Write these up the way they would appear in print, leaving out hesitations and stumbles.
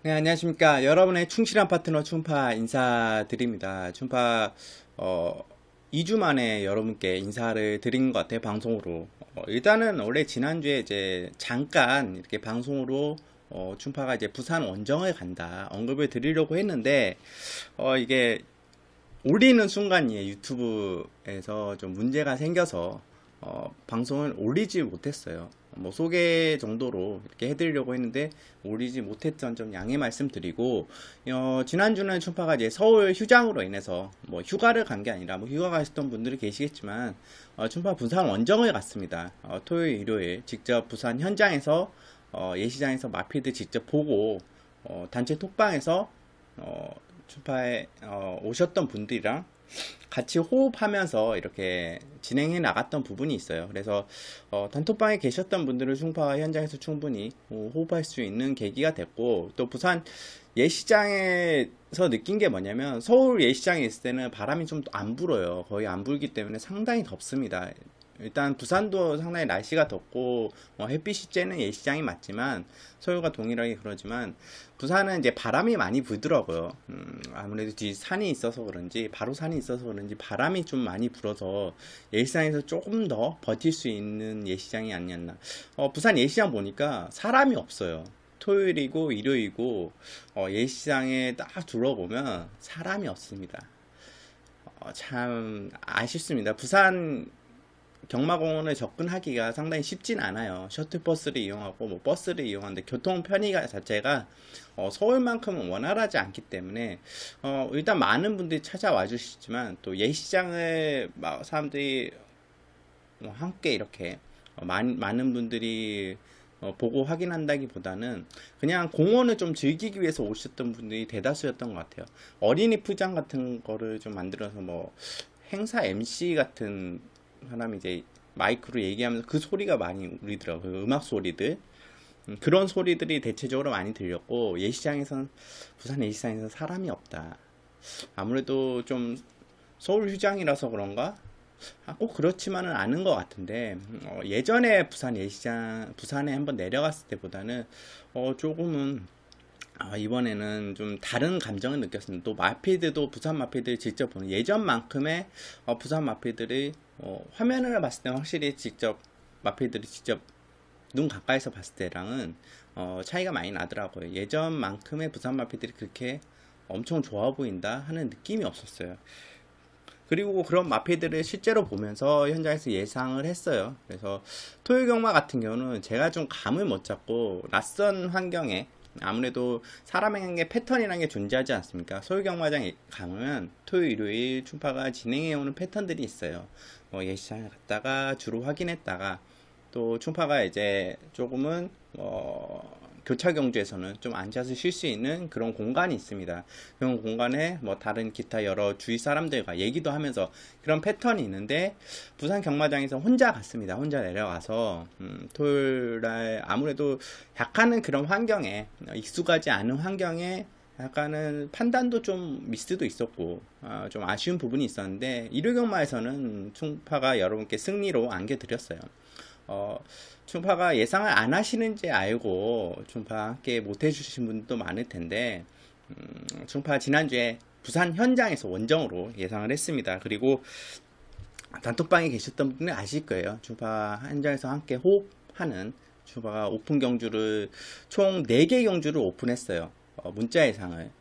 네, 안녕하십니까. 여러분의 충실한 파트너 충파 인사드립니다. 충파, 어, 2주 만에 여러분께 인사를 드린 것 같아요, 방송으로. 일단은 원래 지난주에 이제 잠깐 이렇게 방송으로 충파가 이제 부산 원정을 간다 언급을 드리려고 했는데, 이게 올리는 순간이에요. 유튜브에서 좀 문제가 생겨서 방송을 올리지 못했어요. 뭐 소개 정도로 이렇게 해드리려고 했는데 올리지 못했던 점 양해 말씀드리고, 지난주는 충파가 이제 서울 휴장으로 인해서 뭐 휴가를 간 게 아니라 뭐 휴가 가셨던 분들이 계시겠지만, 충파 부산 원정을 갔습니다. 토요일 일요일 직접 부산 현장에서 예시장에서 마피드 직접 보고, 단체 톡방에서 주파에 오셨던 분들이랑 같이 호흡하면서 이렇게 진행해 나갔던 부분이 있어요. 그래서 단톡방에 계셨던 분들은 충파 현장에서 충분히 호흡할 수 있는 계기가 됐고, 또 부산 예시장에서 느낀 게 뭐냐면, 서울 예시장에 있을 때는 바람이 좀 안 불어요. 거의 안 불기 때문에 상당히 덥습니다. 일단 부산도 상당히 날씨가 덥고 햇빛이 쬐는 예시장이 맞지만, 서울과 동일하게 그러지만 부산은 이제 바람이 많이 불더라고요. 아무래도 뒤 산이 있어서 그런지, 바로 산이 있어서 그런지 바람이 좀 많이 불어서 예시장에서 조금 더 버틸 수 있는 예시장이 아니었나. 부산 예시장 보니까 사람이 없어요. 토요일이고 일요일이고 예시장에 딱 둘러보면 사람이 없습니다. 참 아쉽습니다. 부산 경마공원에 접근하기가 상당히 쉽진 않아요. 셔틀버스를 이용하고 뭐 버스를 이용하는데 교통 편의가 자체가 서울만큼은 원활하지 않기 때문에 일단 많은 분들이 찾아와 주시지만, 또 예시장을 막 사람들이 함께 이렇게 많은 분들이 보고 확인한다기보다는 그냥 공원을 좀 즐기기 위해서 오셨던 분들이 대다수였던 것 같아요. 어린이 풀장 같은 거를 좀 만들어서 뭐 행사 MC 같은 사람이 이제 마이크로 얘기하면서 그 소리가 많이 울리더라고요. 그 음악 소리들. 그런 소리들이 대체적으로 많이 들렸고, 예시장에서는, 부산 예시장에서 사람이 없다. 아무래도 좀 서울 휴장이라서 그런가? 꼭 그렇지만은 않은 것 같은데, 예전에 부산 예시장, 부산에 한번 내려갔을 때보다는 조금은 이번에는 좀 다른 감정을 느꼈습니다. 또 마피드도, 부산 마피드를 직접 보는 예전만큼의 부산 마피드를 화면을 봤을 때 확실히 직접 마피드를 직접 눈 가까이서 봤을 때랑은 차이가 많이 나더라고요. 예전만큼의 부산 마피들이 그렇게 엄청 좋아 보인다 하는 느낌이 없었어요. 그리고 그런 마피들을 실제로 보면서 현장에서 예상을 했어요. 그래서 토요 경마 같은 경우는 제가 좀 감을 못 잡고, 낯선 환경에 아무래도 사람의 게 패턴이라는 게 존재하지 않습니까? 소요 경마장에 가면 토요 일요일 충파가 진행해 오는 패턴들이 있어요. 예시장에 갔다가 주로 확인했다가, 또 충파가 이제 조금은 교차 경주에서는 좀 앉아서 쉴 수 있는 그런 공간이 있습니다. 그런 공간에 뭐 다른 기타 여러 주위 사람들과 얘기도 하면서 그런 패턴이 있는데, 부산 경마장에서 혼자 갔습니다. 혼자 내려가서 토요일 날 아무래도 약간은 그런 환경에, 익숙하지 않은 환경에 약간은 판단도 좀 미스도 있었고 좀 아쉬운 부분이 있었는데, 일요 경마에서는 충파가 여러분께 승리로 안겨드렸어요. 어, 충파가 예상을 안 하시는지 알고 충파 함께 못 해주신 분도 많을 텐데, 충파 지난주에 부산 현장에서 원정으로 예상을 했습니다. 그리고 단톡방에 계셨던 분은 아실 거예요. 충파 현장에서 함께 호흡하는, 충파가 오픈 경주를 총 4개 경주를 오픈했어요. 문자 예상을.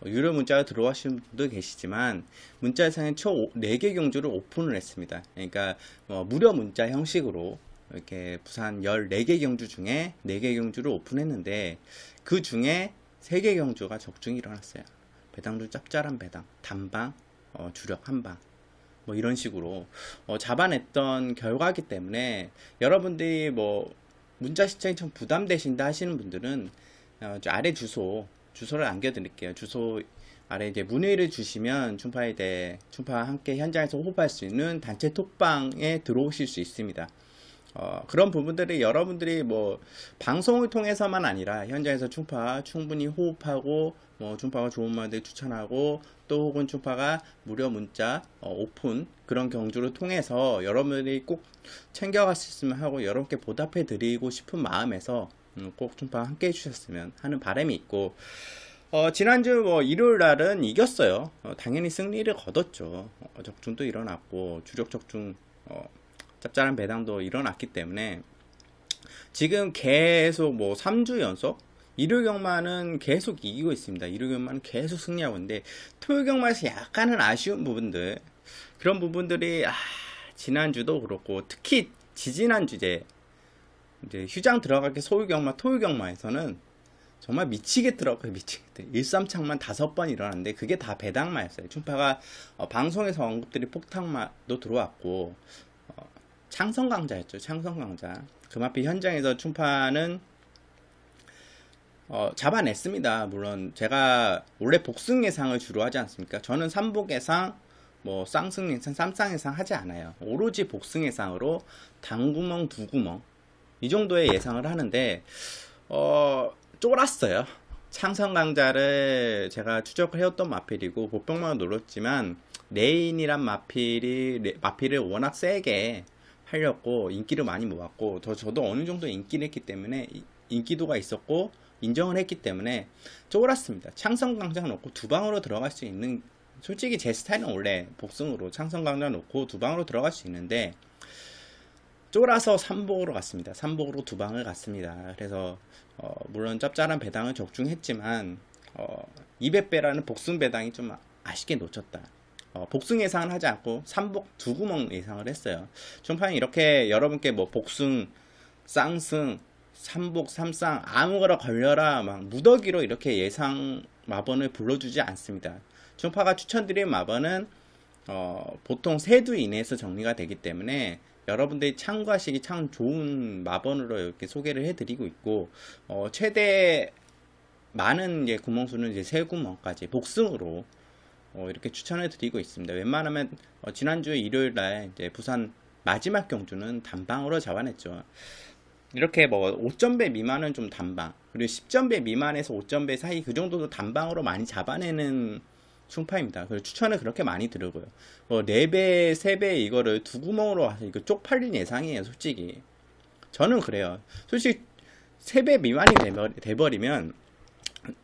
유료 문자가 들어오신 분도 계시지만, 문자 예상은 총 4개 경주를 오픈을 했습니다. 그러니까 무료 문자 형식으로 이렇게 부산 14개 경주 중에 4개 경주를 오픈했는데, 그 중에 3개 경주가 적중이 일어났어요. 배당도 짭짤한 배당, 단방, 주력 한방, 뭐 이런 식으로 잡아냈던 결과이기 때문에, 여러분들이 뭐 문자 시청이 좀 부담되신다 하시는 분들은 아래 주소를 남겨드릴게요. 주소 아래 이제 문의를 주시면 충파에 대해, 충파와 함께 현장에서 호흡할 수 있는 단체 톡방에 들어오실 수 있습니다. 그런 부분들이 여러분들이 뭐 방송을 통해서만 아니라 현장에서 충파 충분히 호흡하고, 뭐 충파가 좋은 말들 추천하고, 또 혹은 충파가 무료 문자 오픈 그런 경주를 통해서 여러분들이 꼭 챙겨갔으면 하고, 여러분께 보답해 드리고 싶은 마음에서 꼭 춘파 함께 해주셨으면 하는 바람이 있고, 지난주 뭐 일요일 날은 이겼어요. 당연히 승리를 거뒀죠. 적중도 일어났고 주력 적중 짭짤한 배당도 일어났기 때문에 지금 계속 뭐 3주 연속 일요일 경마는 계속 이기고 있습니다. 일요일 경마는 계속 승리하고 있는데 토요일 경마에서 약간은 아쉬운 부분들, 그런 부분들이 지난주도 그렇고 특히 지지난주 이제 휴장 들어가기 소일 경마 토요일 경마에서는 정말 미치겠더라고요. 미치겠대. 1-3창만 5번 일어났는데 그게 다 배당마였어요. 춘파가 방송에서 언급들이 폭탄마도 들어왔고 창성강자였죠. 창성강자. 금화피 현장에서 춘파는 잡아냈습니다. 물론 제가 원래 복승 예상을 주로 하지 않습니까? 저는 3복 예상, 뭐 쌍승 예상, 3쌍 예상 하지 않아요. 오로지 복승 예상으로 단구멍, 두구멍 이 정도의 예상을 하는데 쫄았어요. 창성강자를 제가 추적을 해왔던 마필이고 보병만 노렸지만 레인이란 마필을 워낙 세게 하려고 인기를 많이 모았고 저도 어느 정도 인기를 했기 때문에 인기도가 있었고 인정을 했기 때문에 쫄았습니다. 창성강자 놓고 두 방으로 들어갈 수 있는, 솔직히 제 스타일은 원래 복승으로 창성강자 놓고 두 방으로 들어갈 수 있는데 쫄아서 3복으로 갔습니다. 3복으로 두 방을 갔습니다. 그래서 물론 짭짤한 배당을 적중했지만 200배라는 복승 배당이 좀 아쉽게 놓쳤다. 복승 예상은 하지 않고 3복 두구멍 예상을 했어요. 춘파는 이렇게 여러분께 뭐 복승, 쌍승, 3복, 3쌍 아무거나 걸려라 막 무더기로 이렇게 예상 마번을 불러주지 않습니다. 춘파가 추천드린 마번은 보통 세두 이내에서 정리가 되기 때문에 여러분들이 참고하시기 참 좋은 마번으로 이렇게 소개를 해드리고 있고, 최대 많은 이제 구멍수는 이제 세 구멍까지 복승으로 이렇게 추천해 드리고 있습니다. 웬만하면 지난주 일요일 날 이제 부산 마지막 경주는 단방으로 잡아냈죠. 이렇게 뭐 5점배 미만은 좀 단방, 그리고 10점배 미만에서 5점배 사이 그 정도도 단방으로 많이 잡아내는 춘파입니다. 그래서 추천을 그렇게 많이 드리고요. 4배, 3배 이거를 두 구멍으로 와서 이거 쪽팔린 예상이에요, 솔직히. 저는 그래요. 솔직히 3배 미만이 돼버리면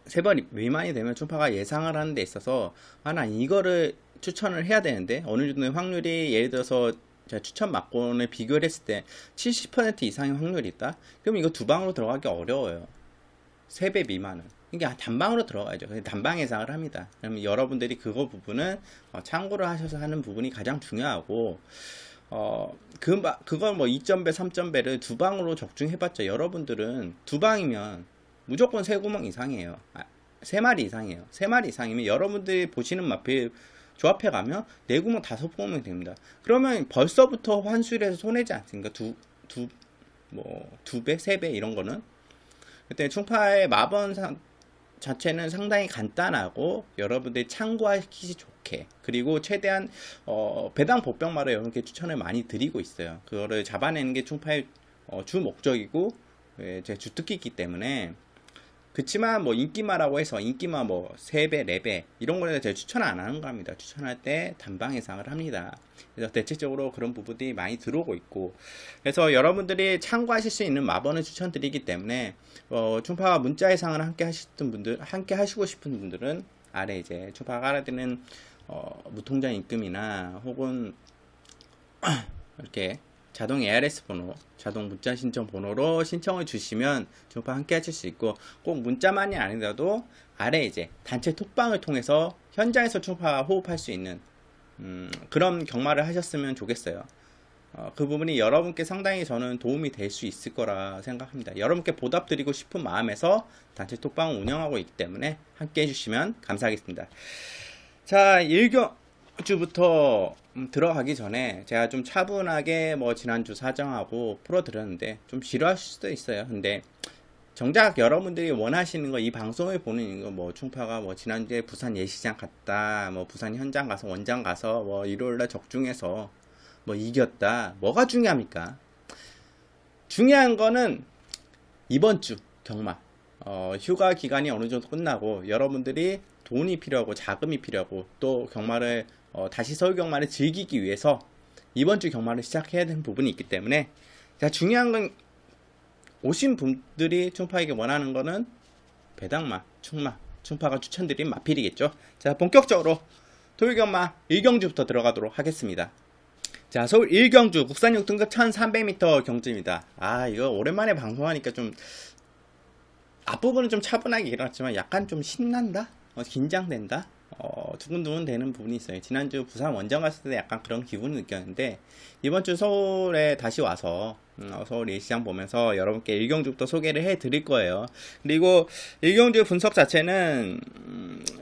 3배 미만이 되면 춘파가 예상을 하는 데 있어서 나 이거를 추천을 해야 되는데 어느 정도의 확률이, 예를 들어서 제가 추천 막권을 비교를 했을 때 70% 이상의 확률이 있다? 그럼 이거 두 방으로 들어가기 어려워요. 3배 미만은. 이게 단방으로 들어가야죠. 단방 예상을 합니다. 그러면 여러분들이 그거 부분은 참고를 하셔서 하는 부분이 가장 중요하고, 그걸 뭐 2점배, 3점배를 두 방으로 적중해봤자 여러분들은 두 방이면 무조건 세 구멍 이상이에요. 3마리 이상이에요. 3마리 이상이면 여러분들이 보시는 마필 조합해 가면 4구멍, 5구멍이 됩니다. 그러면 벌써부터 환수율에서 손해지 않습니까? 두 배, 3배 이런 거는. 그때 충파의 마번 자체는 상당히 간단하고 여러분들이 참고하기 좋게, 그리고 최대한 배당 복병마로 여러분께 추천을 많이 드리고 있어요. 그거를 잡아내는 게 충파의 주 목적이고 제 주특기이기 때문에. 그치만 뭐 인기마라고 해서 인기마 뭐 3배, 4배 이런 거에 제가 추천 안 하는 겁니다. 추천할 때 단방 예상을 합니다. 그래서 대체적으로 그런 부분들이 많이 들어오고 있고, 그래서 여러분들이 참고하실 수 있는 마번을 추천드리기 때문에 춘파와 문자 예상을 함께 하시고 싶은 분들은 아래 이제 춘파가 깔아드리는 무통장 입금이나 혹은 이렇게 자동 ARS 번호, 자동 문자 신청 번호로 신청을 주시면 춘파 함께 하실 수 있고, 꼭 문자만이 아니라도 아래 이제 단체 톡방을 통해서 현장에서 춘파가 호흡할 수 있는 그런 경마를 하셨으면 좋겠어요. 그 부분이 여러분께 상당히 저는 도움이 될 수 있을 거라 생각합니다. 여러분께 보답드리고 싶은 마음에서 단체 톡방을 운영하고 있기 때문에 함께 해주시면 감사하겠습니다. 자, 1경주부터 들어가기 전에 제가 좀 차분하게 뭐 지난주 사정하고 풀어드렸는데 좀 지루하실 수도 있어요. 근데 정작 여러분들이 원하시는 거, 이 방송을 보는 거, 뭐 충파가 뭐 지난주에 부산 예시장 갔다, 뭐 부산 현장 가서 원장 가서 뭐 일요일날 적중해서 뭐 이겼다, 뭐가 중요합니까? 중요한 거는 이번 주 경마 휴가 기간이 어느 정도 끝나고 여러분들이 돈이 필요하고 자금이 필요하고 또 경마를 다시 서울 경마를 즐기기 위해서 이번 주 경마를 시작해야 되는 부분이 있기 때문에, 자, 중요한 건 오신 분들이 충파에게 원하는 거는 배당마, 충파가 추천드린 마필이겠죠. 자, 본격적으로 토요경마 1경주부터 들어가도록 하겠습니다. 자, 서울 1경주 국산 6등급 1300m 경주입니다. 아, 이거 오랜만에 방송하니까 좀 앞부분은 좀 차분하게 일어났지만 약간 좀 신난다? 긴장된다? 두근두근 되는 부분이 있어요. 지난주 부산 원정 갔을 때 약간 그런 기분을 느꼈는데 이번 주 서울에 다시 와서 서울 일시장 보면서 여러분께 1경주부터 소개를 해 드릴 거예요. 그리고 1경주 분석 자체는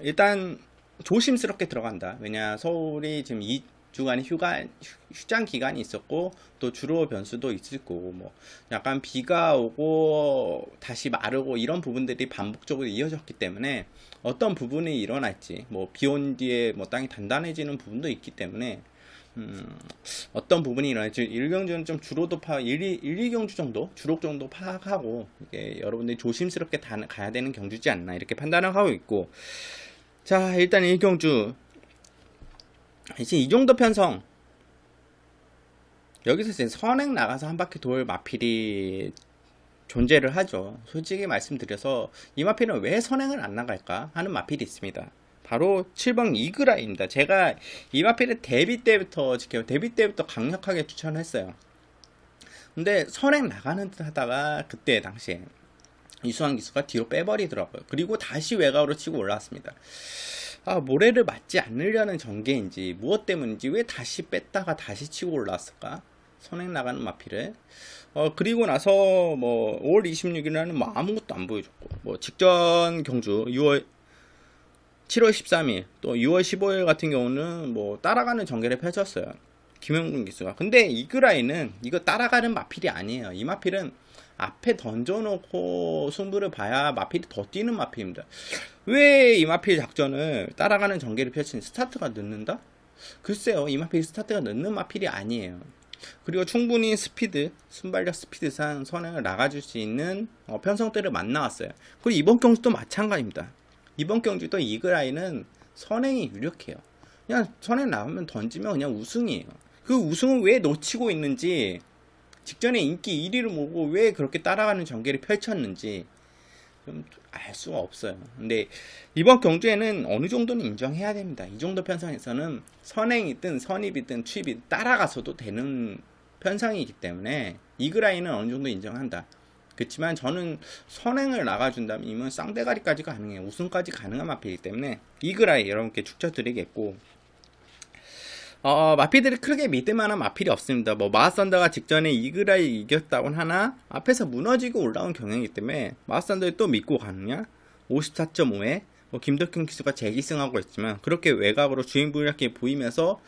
일단 조심스럽게 들어간다. 왜냐, 서울이 지금 2주간의 휴장 기간이 있었고 또 주로 변수도 있을 거고 뭐 약간 비가 오고 다시 마르고 이런 부분들이 반복적으로 이어졌기 때문에 어떤 부분이 일어날지 뭐 비 온 뒤에 뭐 땅이 단단해지는 부분도 있기 때문에 어떤 부분이 일어날지 1경주는 좀 주로도 2경주 정도 주록 정도 파악하고 이게 여러분들이 조심스럽게 가야 되는 경주지 않나 이렇게 판단을 하고 있고, 자, 일단 1경주 이제 이 정도 편성 여기서 이제 선행 나가서 한 바퀴 돌 마필이 존재를 하죠. 솔직히 말씀드려서 이 마필은 왜 선행을 안 나갈까 하는 마필이 있습니다. 바로 7번 이그라입니다. 제가 이 마필을 데뷔 때부터 강력하게 추천했어요. 근데 선행 나가는 듯 하다가 그때 당시에 이수환 기수가 뒤로 빼버리더라고요. 그리고 다시 외곽으로 치고 올라왔습니다. 모래를 맞지 않으려는 전개인지 무엇 때문인지 왜 다시 뺐다가 다시 치고 올라왔을까? 선행 나가는 마필을. 그리고 나서 뭐 5월 26일에는 뭐 아무것도 안 보여줬고, 뭐 직전 경주 7월 13일 또 6월 15일 같은 경우는 뭐 따라가는 전개를 펼쳤어요. 김영준 기수가. 근데 이그라이는 이거 따라가는 마필이 아니에요. 이 마필은 앞에 던져놓고 승부를 봐야 마필이 더 뛰는 마필입니다. 왜 이 마필 작전을 따라가는 전개를 펼치는 스타트가 늦는다? 글쎄요, 이 마필 스타트가 늦는 마필이 아니에요. 그리고 충분히 순발력 스피드상 선행을 나가줄 수 있는 편성대를 만나왔어요. 그리고 이번 경주도 마찬가지입니다. 이번 경주도 이그라이는 선행이 유력해요. 그냥 선행 나오면 던지면 그냥 우승이에요. 그 우승을 왜 놓치고 있는지, 직전에 인기 1위를 모으고 왜 그렇게 따라가는 전개를 펼쳤는지 좀 알 수가 없어요. 근데 이번 경주에는 어느 정도는 인정해야 됩니다. 이 정도 편성에서는 선행이든 선입이든 투입이든 따라가서도 되는 편성이기 때문에 이그라인은 어느 정도 인정한다. 그렇지만 저는 선행을 나가준다면 이면 쌍대가리까지 가능해요. 우승까지 가능한 마필이기 때문에 이그라인 여러분께 축하드리겠고, 마필들이 크게 믿을만한 마필이 없습니다. 뭐 마하선더가 직전에 이그라이 이겼다곤 하나 앞에서 무너지고 올라온 경향이기 때문에 마하선더를 또 믿고 가느냐? 54.5에 뭐 김덕현 기수가 재기승하고 있지만 그렇게 외곽으로 주인분이렇게 보이면서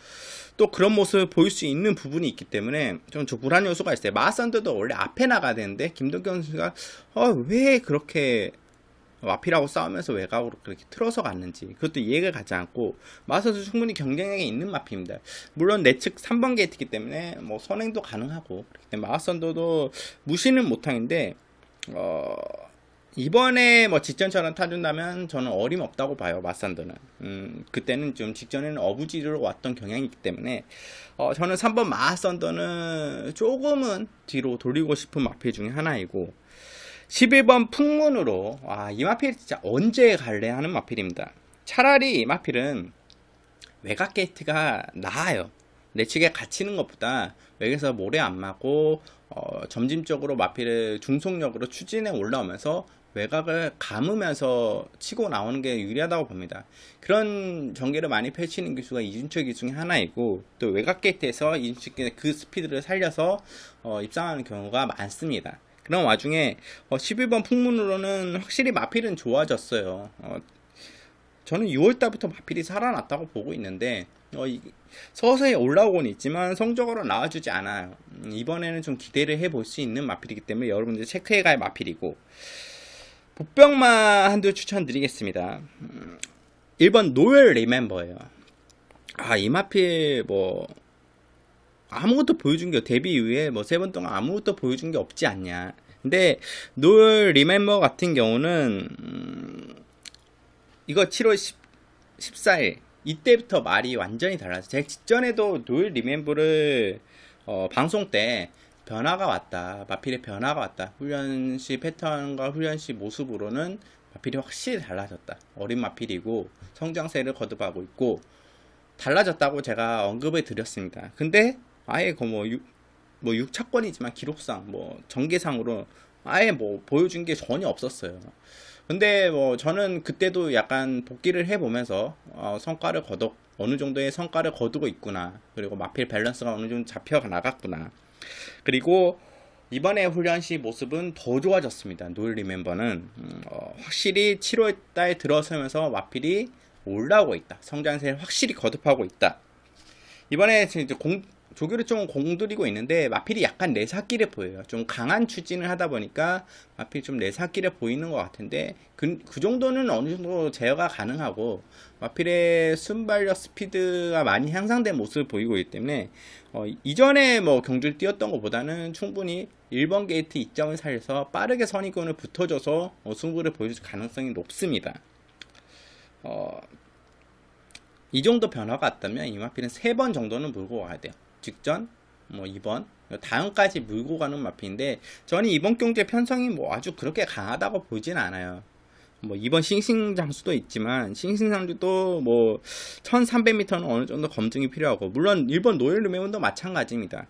또 그런 모습을 보일 수 있는 부분이 있기 때문에 좀 불안 요소가 있어요. 마하선더도 원래 앞에 나가야 되는데 김덕현 기수가 왜 그렇게 마필하고 싸우면서 외곽으로 그렇게 틀어서 갔는지 그것도 이해가 가지 않고, 마선수 충분히 경쟁력이 있는 마필입니다. 물론 내측 3번 게이트이기 때문에 뭐 선행도 가능하고 그렇기 때문에 마선도도 무시는 못하는데 이번에 뭐 직전처럼 타준다면 저는 어림없다고 봐요. 마산더는 그때는 좀 직전에는 어부지로 왔던 경향이 있기 때문에 저는 3번 마산더는 조금은 뒤로 돌리고 싶은 마필 중에 하나이고, 11번 풍문으로 이 마필 진짜 언제 갈래 하는 마필입니다. 차라리 이 마필은 외곽 게이트가 나아요. 내측에 갇히는 것보다 외곽에서 모래 안 맞고 점진적으로 마필을 중속력으로 추진해 올라오면서 외곽을 감으면서 치고 나오는 게 유리하다고 봅니다. 그런 전개를 많이 펼치는 기수가 이준철 기수 중에 하나이고, 또 외곽 게이트에서 이준철 기수의 그 스피드를 살려서 입상하는 경우가 많습니다. 그런 와중에 11번 풍문으로는 확실히 마필은 좋아졌어요. 저는 6월달부터 마필이 살아났다고 보고 있는데 서서히 올라오곤 있지만 성적으로 나와주지 않아요. 이번에는 좀 기대를 해볼 수 있는 마필이기 때문에 여러분들 체크해갈 마필이고, 복병마 한두 추천드리겠습니다. 1번 노엘 리멤버예요. 이 마필 뭐 아무것도 보여준 게 데뷔 이후에 뭐 3번 동안 아무것도 보여준 게 없지 않냐. 근데 노을 리멤버 같은 경우는 이거 7월 14일 이때부터 말이 완전히 달라서 제가 직전에도 노을 리멤버를 방송 때 변화가 왔다. 마필의 변화가 왔다. 훈련 시 패턴과 훈련 시 모습으로는 마필이 확실히 달라졌다. 어린 마필이고 성장세를 거듭하고 있고 달라졌다고 제가 언급을 드렸습니다. 근데 아예 뭐 6차권이지만 기록상 뭐 전개상으로 아예 뭐 보여준 게 전혀 없었어요. 근데 뭐 저는 그때도 약간 복귀를 해보면서 성과를 어느 정도의 성과를 거두고 있구나. 그리고 마필 밸런스가 어느 정도 잡혀 나갔구나. 그리고 이번에 훈련 시 모습은 더 좋아졌습니다. 노일 리멤버는 확실히 7월달 들어서면서 마필이 올라오고 있다. 성장세를 확실히 거듭하고 있다. 이번에 이제 조교를 좀 공들이고 있는데 마필이 약간 내사끼를 보여요. 좀 강한 추진을 하다 보니까 마필이 좀 내사끼를 보이는 것 같은데 그 정도는 어느 정도 제어가 가능하고 마필의 순발력 스피드가 많이 향상된 모습을 보이고 있기 때문에 이전에 뭐 경주를 뛰었던 것보다는 충분히 1번 게이트 이점을 살려서 빠르게 선입견을 붙어줘서 승부를 보여줄 가능성이 높습니다. 이 정도 변화가 왔다면 이 마필은 3번 정도는 몰고 가야 돼요. 직전, 뭐 2번, 다음까지 몰고 가는 마필인데 저는 이번 경주의 편성이 뭐 아주 그렇게 강하다고 보진 않아요. 뭐 이번 싱싱장수도 있지만 싱싱장수도 뭐 1300m는 어느 정도 검증이 필요하고 물론 일본 노엘 루메온도 마찬가지입니다.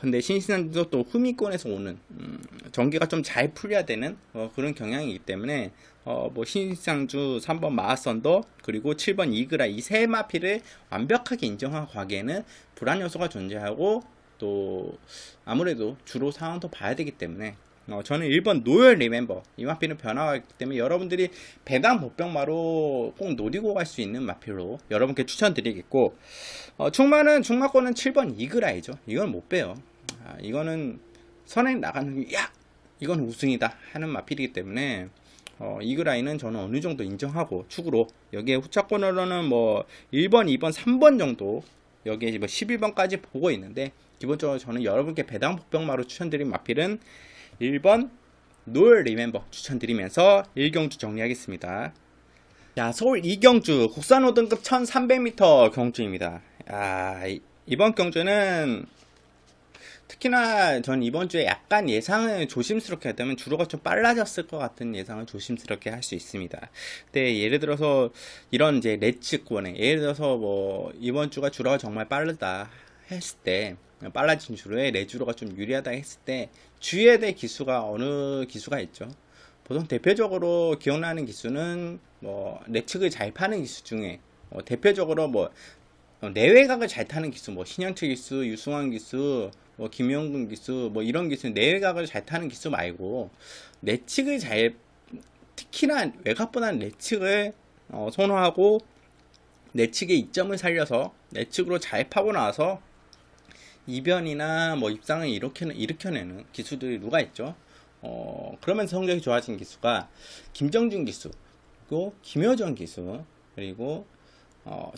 근데 싱싱장수도 또 후미권에서 오는 전개가 좀 잘 풀려야 되는 그런 경향이기 때문에 뭐 신상주 3번 마하선더 그리고 7번 이그라 이 세 마필을 완벽하게 인정하고 가기에는 불안 요소가 존재하고 또 아무래도 주로 상황도 봐야 되기 때문에 저는 1번 노열 리멤버 이 마필은 변화가 있기 때문에 여러분들이 배당 복병마로 꼭 노리고 갈 수 있는 마필로 여러분께 추천드리겠고 충마권은 7번 이그라이죠. 이건 못 빼요. 이거는 선행 나가는 야 이건 우승이다 하는 마필이기 때문에 이그라인은 저는 어느 정도 인정하고 축으로 여기에 후차권으로는 뭐 1번, 2번, 3번 정도 여기에 뭐 11번까지 보고 있는데 기본적으로 저는 여러분께 배당 복병마로 추천드린 마필은 1번 노을 리멤버 추천드리면서 1경주 정리하겠습니다. 자, 서울 2경주 국산 5등급 1300m 경주입니다. 이번 경주는 특히나 전 이번 주에 약간 예상을 조심스럽게 했다면 주로가 좀 빨라졌을 것 같은 예상을 조심스럽게 할 수 있습니다. 근데 예를 들어서 이런 이제 레츠권에 예를 들어서 뭐 이번 주가 주로가 정말 빠르다 했을 때 빨라진 주로에 레주로가 좀 유리하다 했을 때 주의해야 될 기수가 어느 기수가 있죠. 보통 대표적으로 기억나는 기수는 뭐 내측을 잘 파는 기수 중에 대표적으로 뭐 내외각을 잘 타는 기수, 뭐 신현철 기수, 유승환 기수, 뭐 김용근 기수, 뭐 이런 기수 내외각을 잘 타는 기수 말고 내측을 특히나 외곽보다는 내측을 선호하고 내측의 이점을 살려서 내측으로 잘 파고 나와서 이변이나 뭐 입상을 일으켜내는 기수들이 누가 있죠? 그러면서 성적이 좋아진 기수가 김정준 기수, 그리고 김효정 기수, 그리고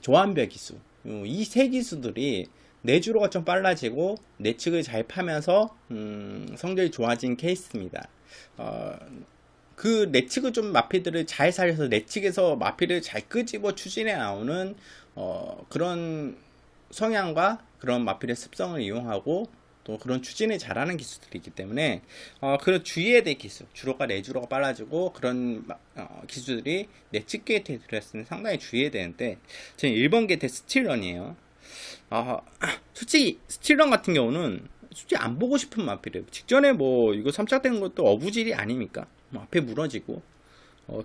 조한별 기수. 이 세 기수들이 내주로가 좀 빨라지고 내측을 잘 파면서 성적이 좋아진 케이스입니다. 그 내측을 좀 마필들을 잘 살려서 내측에서 마필을 잘 끄집어 추진해 나오는 그런 성향과 그런 마필의 습성을 이용하고 또 그런 추진을 잘하는 기수들이 있기 때문에 그런 주의해야 될 기수, 주로가 내주로가 빨라지고 그런 기수들이 내측 게이트에 들어있으면 상당히 주의해야 되는데 저는 1번 게이트 스틸런이에요. 솔직히 스틸런 같은 경우는 솔직히 안 보고 싶은 마필이에요. 직전에 뭐 이거 3차 되는 것도 어부질이 아닙니까? 뭐 앞에 무너지고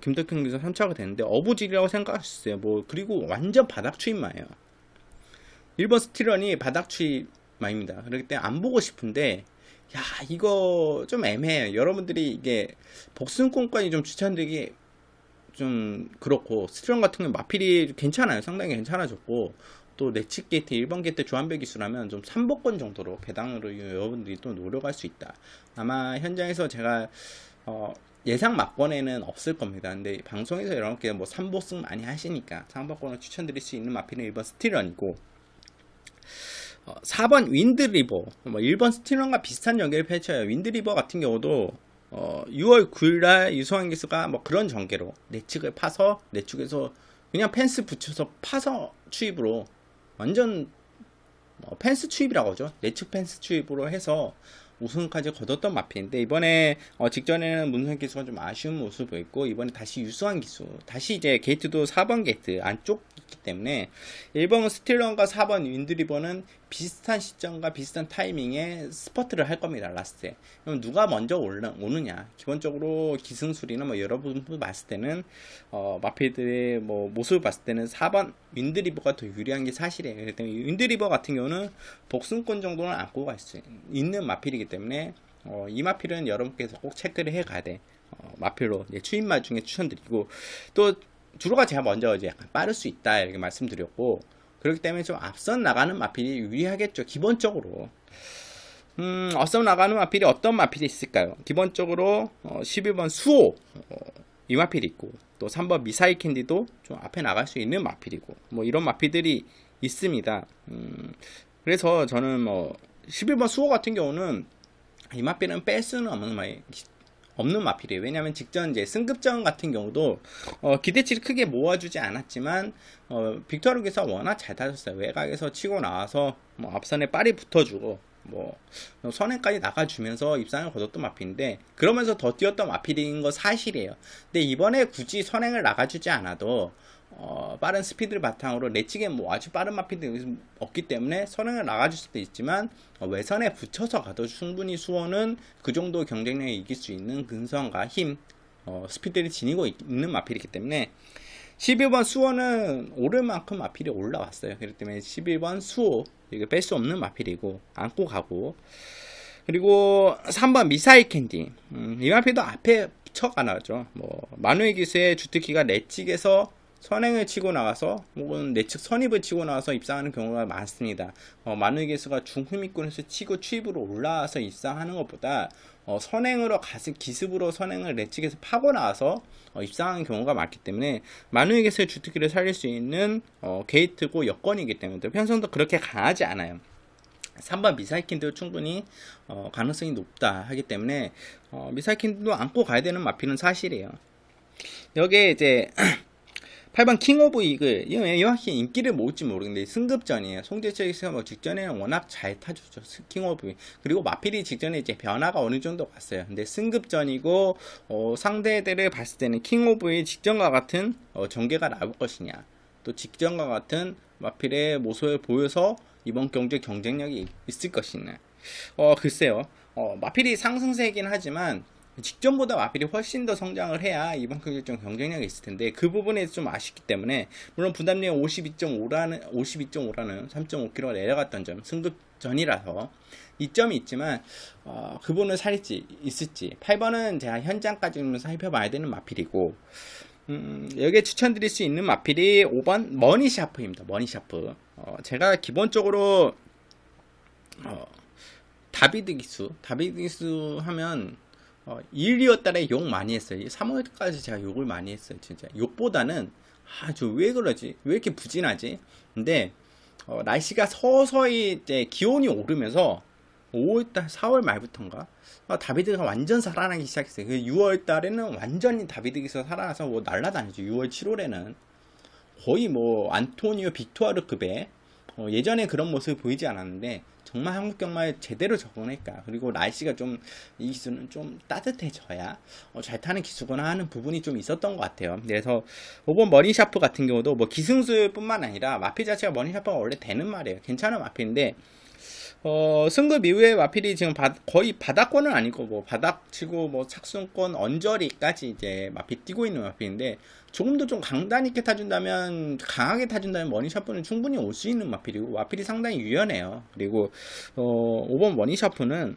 김덕현 기수 3차가 됐는데 어부질이라고 생각하셨어요. 뭐 그리고 완전 바닥 추임마예요. 1번 스틸런이 바닥 추임마입니다. 그렇기 때문에 안 보고 싶은데 이거 좀 애매해요. 여러분들이 이게 복승권까지 좀 추천드리기 좀 그렇고 스틸런 같은 경우 마필이 괜찮아요. 상당히 괜찮아졌고 또 내측 게이트 1번 게이트 조한별 기수라면 좀 3복권 정도로 배당으로 여러분들이 또 노력할 수 있다. 아마 현장에서 제가 예상 막권에는 없을 겁니다. 근데 방송에서 여러분께 뭐 3복승 많이 하시니까 3복권을 추천드릴 수 있는 마필은 1번 스틸런이고 4번 윈드리버, 뭐 1번 스틸런과 비슷한 전개를 펼쳐요. 윈드리버 같은 경우도 6월 9일날 유성환 기수가 뭐 그런 전개로 내측을 파서 내측에서 그냥 펜스 붙여서 파서 추입으로 완전 펜스 추입이라고 하죠. 내측 펜스 추입으로 해서 우승까지 거뒀던 마필인데 이번에 직전에는 문선 기수가 좀 아쉬운 모습을 보였고 이번에 다시 유수한 기수 다시 이제 게이트도 4번 게이트 안쪽 있기 때문에 1번 스틸런과 4번 윈드리버는 비슷한 시점과 비슷한 타이밍에 스퍼트를 할 겁니다. 라스트에. 그럼 누가 먼저 오느냐 기본적으로 기승술이나 뭐 여러분 봤을 때는 마필들의 뭐 모습을 봤을 때는 4번 윈드리버가 더 유리한 게 사실이에요. 그렇기 때문에 윈드리버 같은 경우는 복승권 정도는 안고 갈 수 있는 마필이기 때문에 이 마필은 여러분께서 꼭 체크를 해 가야 돼. 마필로 추인마 중에 추천드리고 또 주로가 제가 먼저 이제 약간 빠를 수 있다 이렇게 말씀드렸고 그렇기 때문에 좀 앞선 나가는 마필이 유리하겠죠. 기본적으로 앞선 나가는 마필이 어떤 마필이 있을까요? 기본적으로 11번 수호 이 마필이 있고 또 3번 미사일 캔디도 좀 앞에 나갈 수 있는 마필이고 뭐 이런 마필들이 있습니다. 그래서 저는 11번 수호 같은 경우는 이 마필은 뺄 수는 없는 마필이에요. 왜냐하면 직전 이제 승급전 같은 경우도 기대치를 크게 모아주지 않았지만 빅토르기에서 워낙 잘 타줬어요. 외곽에서 치고 나와서 앞선에 빨이 붙어주고 선행까지 나가주면서 입상을 거뒀던 마필인데 그러면서 더 뛰었던 마필인 거 사실이에요. 근데 이번에 굳이 선행을 나가주지 않아도 빠른 스피드를 바탕으로 내치기에 아주 빠른 마필이 없기 때문에 선행을 나가줄 수도 있지만 외선에 붙여서 가도 충분히 수원은 그 정도 경쟁력에 이길 수 있는 근성과 힘 스피드를 지니고 있는 마필이기 때문에 11번 수호는 오를 만큼 마필이 올라왔어요. 그렇기 때문에 11번 수호 이게 뺄 수 없는 마필이고 안고 가고 그리고 3번 미사일 캔디 이 마필도 앞에 붙여가나죠. 마누의 기수의 주특기가 내측에서 선행을 치고 나가서 혹은 내측 선입을 치고 나와서 입상하는 경우가 많습니다. 마누의 기수가 중후미권에서 치고 추입으로 올라와서 입상하는 것보다 선행으로 가서 기습으로 선행을 내측에서 파고 나와서 입상하는 경우가 많기 때문에 마누의 기수의 주특기를 살릴 수 있는 게이트고 여건이기 때문에 편성도 그렇게 강하지 않아요. 3번 미사이킨도 충분히 가능성이 높다 하기 때문에 미사이킨도 안고 가야 되는 마필은 사실이에요. 여기에 이제 8번 킹 오브 이글 이거 확실히 인기를 모을지 모르겠는데 승급전이에요. 송재철 직전에는 워낙 잘 타주죠. 킹 오브 이글. 그리고 마필이 직전에 이제 변화가 어느 정도 왔어요. 근데 승급전이고 상대들을 봤을 때는 킹 오브 이글 직전과 같은 전개가 나올 것이냐 또 직전과 같은 마필의 모습을 보여서 이번 경기에 경쟁력이 있을 것이냐 글쎄요. 마필이 상승세이긴 하지만 직전보다 마필이 훨씬 더 성장을 해야 이번 경기에 좀 경쟁력이 있을 텐데 그 부분에 좀 아쉽기 때문에 물론 부담력 52.5라는 3.5kg가 내려갔던 점 승급전이라서 이점이 있지만 그 부분을 살릴지 있을지 8번은 제가 현장까지 좀 살펴봐야 되는 마필이고 여기에 추천드릴 수 있는 마필이 5번 머니샤프입니다. 머니샤프 제가 기본적으로 다비드 기수 하면 1, 2월 달에 욕 많이 했어요. 3월까지 제가 욕을 많이 했어요. 진짜 욕보다는 저 왜 그러지? 왜 이렇게 부진하지? 근데 날씨가 서서히 이제 기온이 오르면서 5월달 4월 말부터인가 다비드가 완전 살아나기 시작했어요. 6월 달에는 완전히 다비드에서 살아나서 날아다니죠. 6월 7월에는 거의 안토니오 빅토르급의 예전에 그런 모습을 보이지 않았는데 정말 한국 경마에 제대로 적응했까. 그리고 날씨가 이 기수는 좀 따뜻해져야 잘 타는 기수구나 하는 부분이 좀 있었던 것 같아요. 그래서 5번 머니샤프 같은 경우도 기승술 뿐만 아니라 마필 자체가 머니샤프가 원래 되는 말이에요. 괜찮은 마필인데 승급 이후에 마필이 지금 거의 바닥권은 아니고 바닥치고 착순권 언저리까지 이제 마필 뛰고 있는 마필인데 조금 더 좀 강단 있게 타준다면 강하게 타준다면 머니샤프는 충분히 올 수 있는 마필이고 마필이 상당히 유연해요. 그리고 5번 머니샤프는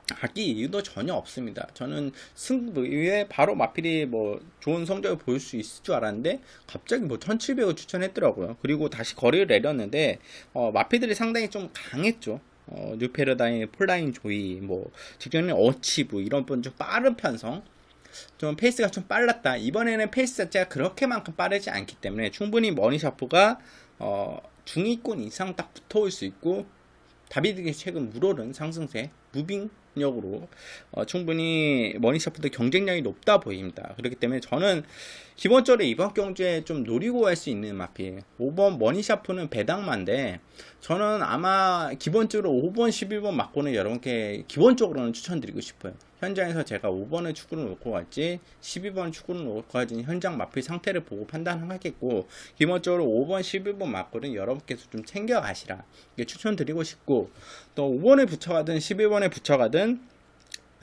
바뀔 이유도 전혀 없습니다. 저는 승급 이후에 바로 마필이 좋은 성적을 보일 수 있을 줄 알았는데 갑자기 1700을 추천했더라고요. 그리고 다시 거리를 내렸는데 마필들이 상당히 좀 강했죠. 뉴페러다임, 폴라인 조이, 직전에 어치브 이런 분 좀 빠른 편성, 좀 페이스가 좀 빨랐다. 이번에는 페이스 자체가 그렇게만큼 빠르지 않기 때문에 충분히 머니샤프가 중위권 이상 딱 붙어올 수 있고 다비드가 최근 물오른 상승세 무빙력으로 충분히 머니샤프도 경쟁력이 높다 보입니다. 그렇기 때문에 저는 기본적으로 이번 경주에 좀 노리고 갈 수 있는 마필 5번 머니샤프는 배당만데 저는 아마 기본적으로 5번 11번 맞고는 여러분께 기본적으로는 추천드리고 싶어요. 현장에서 제가 5번을 축구를 놓고 갈지 12번 축구를 놓고 갈지 현장 마필 상태를 보고 판단하겠고, 기본적으로 5번 11번 맞고는 여러분께서 좀 챙겨 가시라 추천드리고 싶고, 또 5번에 붙여가든 11번에 붙여가든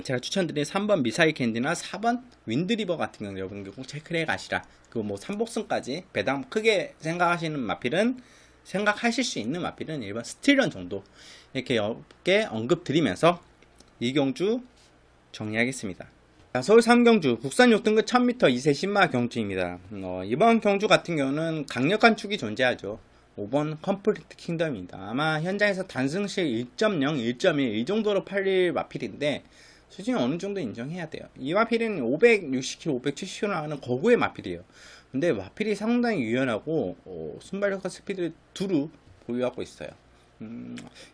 제가 추천드린 3번 미사일 캔디나 4번 윈드리버 같은 경우 여러분들 꼭 체크해 가시라. 그 뭐 3복승까지 배당 크게 생각하시는 마필은, 생각하실 수 있는 마필은 일반 스틸런 정도 이렇게 몇개 언급 드리면서 이 경주 정리하겠습니다. 자, 서울 3경주 국산 6등급 1000m 2세 10마 경주입니다. 이번 경주 같은 경우는 강력한 축이 존재하죠. 5번 컴플리트 킹덤입니다. 아마 현장에서 단승실 1.0, 1.1 이 정도로 팔릴 마필인데 솔직히 어느 정도 인정해야 돼요. 이 마필은 560km, 570km 나가는 거구의 마필이에요. 근데 마필이 상당히 유연하고 순발력과 스피드 두루 보유하고 있어요.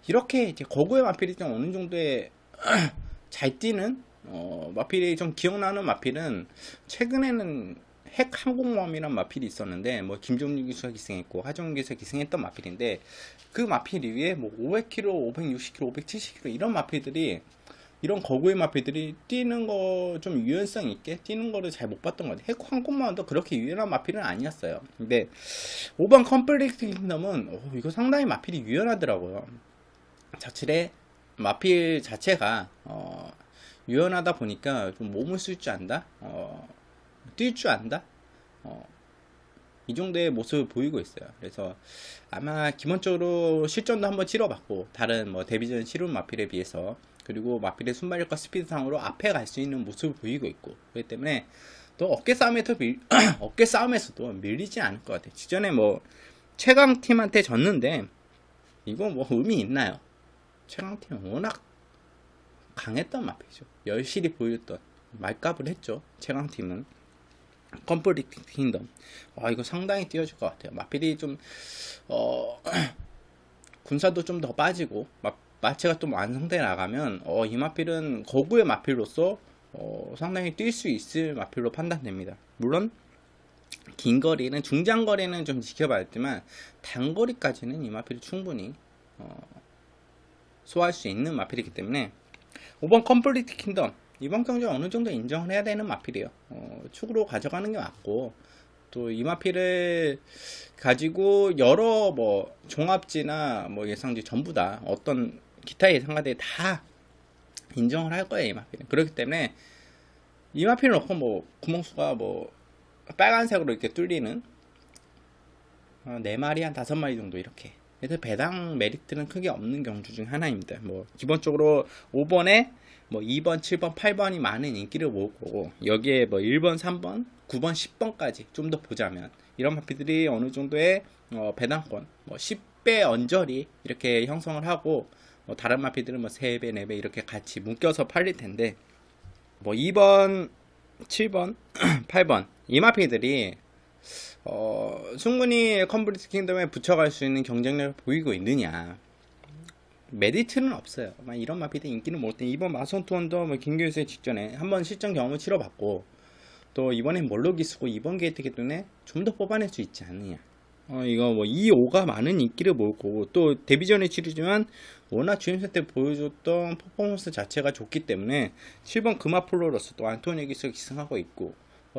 이렇게 이제 거구의 마필이 좀 어느 정도의 잘 뛰는 마필이 좀 기억나는 마필은 최근에는 핵 항공모함이란 마필이 있었는데 뭐 김종률 기수가 기승했고 하정우 기수가 기승했던 마필인데, 그 마필 위에 뭐 500km, 560km, 570km 이런 마필들이, 이런 거구의 마필들이 뛰는 거 좀 유연성 있게 뛰는 거를 잘 못 봤던 것 같아요. 핵 항공모함도 그렇게 유연한 마필은 아니었어요. 근데 5번 컴플리트 킹덤은 이거 상당히 마필이 유연하더라고요. 자칫에 마필 자체가 유연하다 보니까 좀 몸을 쓸 줄 안다, 뛸 줄 안다, 이 정도의 모습을 보이고 있어요. 그래서 아마 기본적으로 실전도 한번 치러봤고 다른 뭐 데뷔전 치른 마필에 비해서, 그리고 마필의 순발력과 스피드상으로 앞에 갈 수 있는 모습을 보이고 있고, 그렇기 때문에 또 어깨 싸움에서도 밀리지 않을 것 같아요. 지전에 뭐 최강팀한테 졌는데 이거 뭐 의미 있나요? 최강팀은 워낙 강했던 마필이죠. 열실히 보였던, 말값을 했죠. 최강팀은 컴플리트 킹덤. 이거 상당히 띄워줄 것 같아요. 마필이 좀 군사도 좀 더 빠지고 마체가 좀 완성돼 나가면 이 마필은 거구의 마필로서 상당히 뛸 수 있을 마필로 판단됩니다. 물론 긴 거리는, 중장거리는 좀 지켜봐야겠지만 단거리까지는 이 마필이 충분히 소화할 수 있는 마필이기 때문에 5번 컴플리트 킹덤 이번 경주에 어느 정도 인정을 해야 되는 마필이에요. 축으로 가져가는 게 맞고, 또 이 마필을 가지고 여러 뭐 종합지나 뭐 예상지 전부 다 어떤 기타 예상가들이 다 인정을 할 거예요. 이 마필은. 그렇기 때문에 이 마필을 넣고 뭐 구멍수가 뭐 빨간색으로 이렇게 뚫리는 4마리 한 5마리 정도 이렇게. 그래서 배당 메리트는 크게 없는 경주 중 하나입니다. 뭐 기본적으로 5번에 뭐 2번, 7번, 8번이 많은 인기를 모을 거고, 여기에 뭐 1번, 3번, 9번, 10번까지 좀 더 보자면 이런 마필들이 어느 정도의 배당권 뭐 10배 언저리 이렇게 형성을 하고, 뭐 다른 마필들은 뭐 3배, 4배 이렇게 같이 묶여서 팔릴 텐데, 뭐 2번, 7번, 8번 이 마필들이 충분히 컴플리트 킹덤에 붙여갈 수 있는 경쟁력을 보이고 있느냐? 메리트는 없어요. 이런 마필들 인기는 못 때, 이번 마선 투어도 뭐 김교수의 직전에 한번 실전 경험을 치러봤고, 또 이번엔 몰로 기수고 이번 게이트이기 때문에 좀 더 뽑아낼 수 있지 않느냐. 이거 뭐 2, 5가 많은 인기를 모을 거고, 또 데뷔전에 치르지만 워낙 주임생 때 보여줬던 퍼포먼스 자체가 좋기 때문에 7번 금화폴로로서 또 안토니오 기수가 기승하고 있고,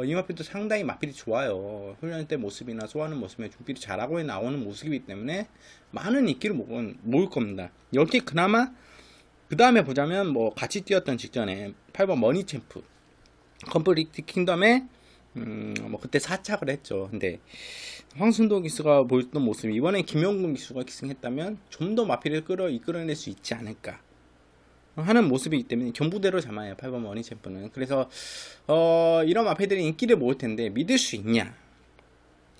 이 마필도 상당히 마필이 좋아요. 훈련 때 모습이나 소화하는 모습에 준비를 잘하고 나오는 모습이기 때문에 많은 인기를 모을 겁니다. 여기 그나마 그 다음에 보자면 뭐 같이 뛰었던 직전에 8번 머니챔프 컴플리트 킹덤에 뭐 그때 사착을 했죠. 근데 황순도 기수가 보였던 모습이 이번에 김영gun 기수가 기승했다면 좀 더 마필을 이끌어낼 수 있지 않을까 하는 모습이기 때문에 경부대로 잡아요. 8번 머니 챔프는. 그래서 이런 마필들이 인기를 모을 텐데 믿을 수 있냐?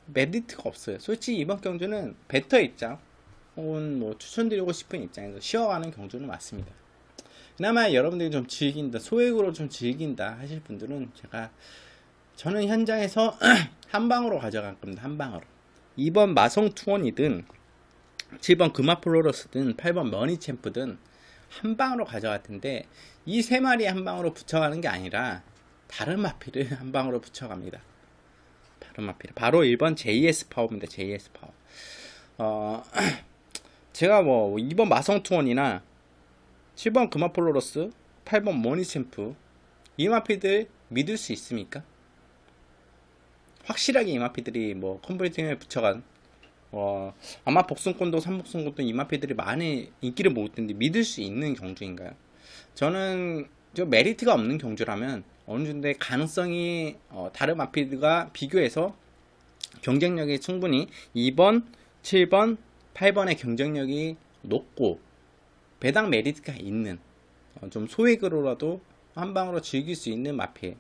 메리트가 없어요. 솔직히 이번 경주는 베터 입장 혹은 뭐 추천드리고 싶은 입장에서 쉬어가는 경주는 맞습니다. 그나마 여러분들이 좀 즐긴다, 소액으로 좀 즐긴다 하실 분들은 저는 현장에서 한 방으로 가져갈 겁니다. 한 방으로. 이번 마성 투원이든 7번 금화플로러스든 8번 머니챔프든 한 방으로 가져갈 텐데 이 세 마리 한 방으로 붙여가는 게 아니라 다른 마필을 한 방으로 붙여갑니다. 다른 마필 바로 1번 JS 파워입니다. JS 파워. 제가 뭐 2번 마성투원이나 7번 금화플로러스 8번 머니챔프 이 마필들 믿을 수 있습니까? 확실하게 이 마필들이 뭐 컴플리팅에 붙여간 아마 복순권도 3복순권도 이 마필들이 많이 인기를 모을 텐데 믿을 수 있는 경주인가요? 저는 메리트가 없는 경주라면 어느 정도의 가능성이 다른 마필들과 비교해서 경쟁력이 충분히 2번, 7번, 8번의 경쟁력이 높고 배당 메리트가 있는 좀 소액으로라도 한 방으로 즐길 수 있는 마필,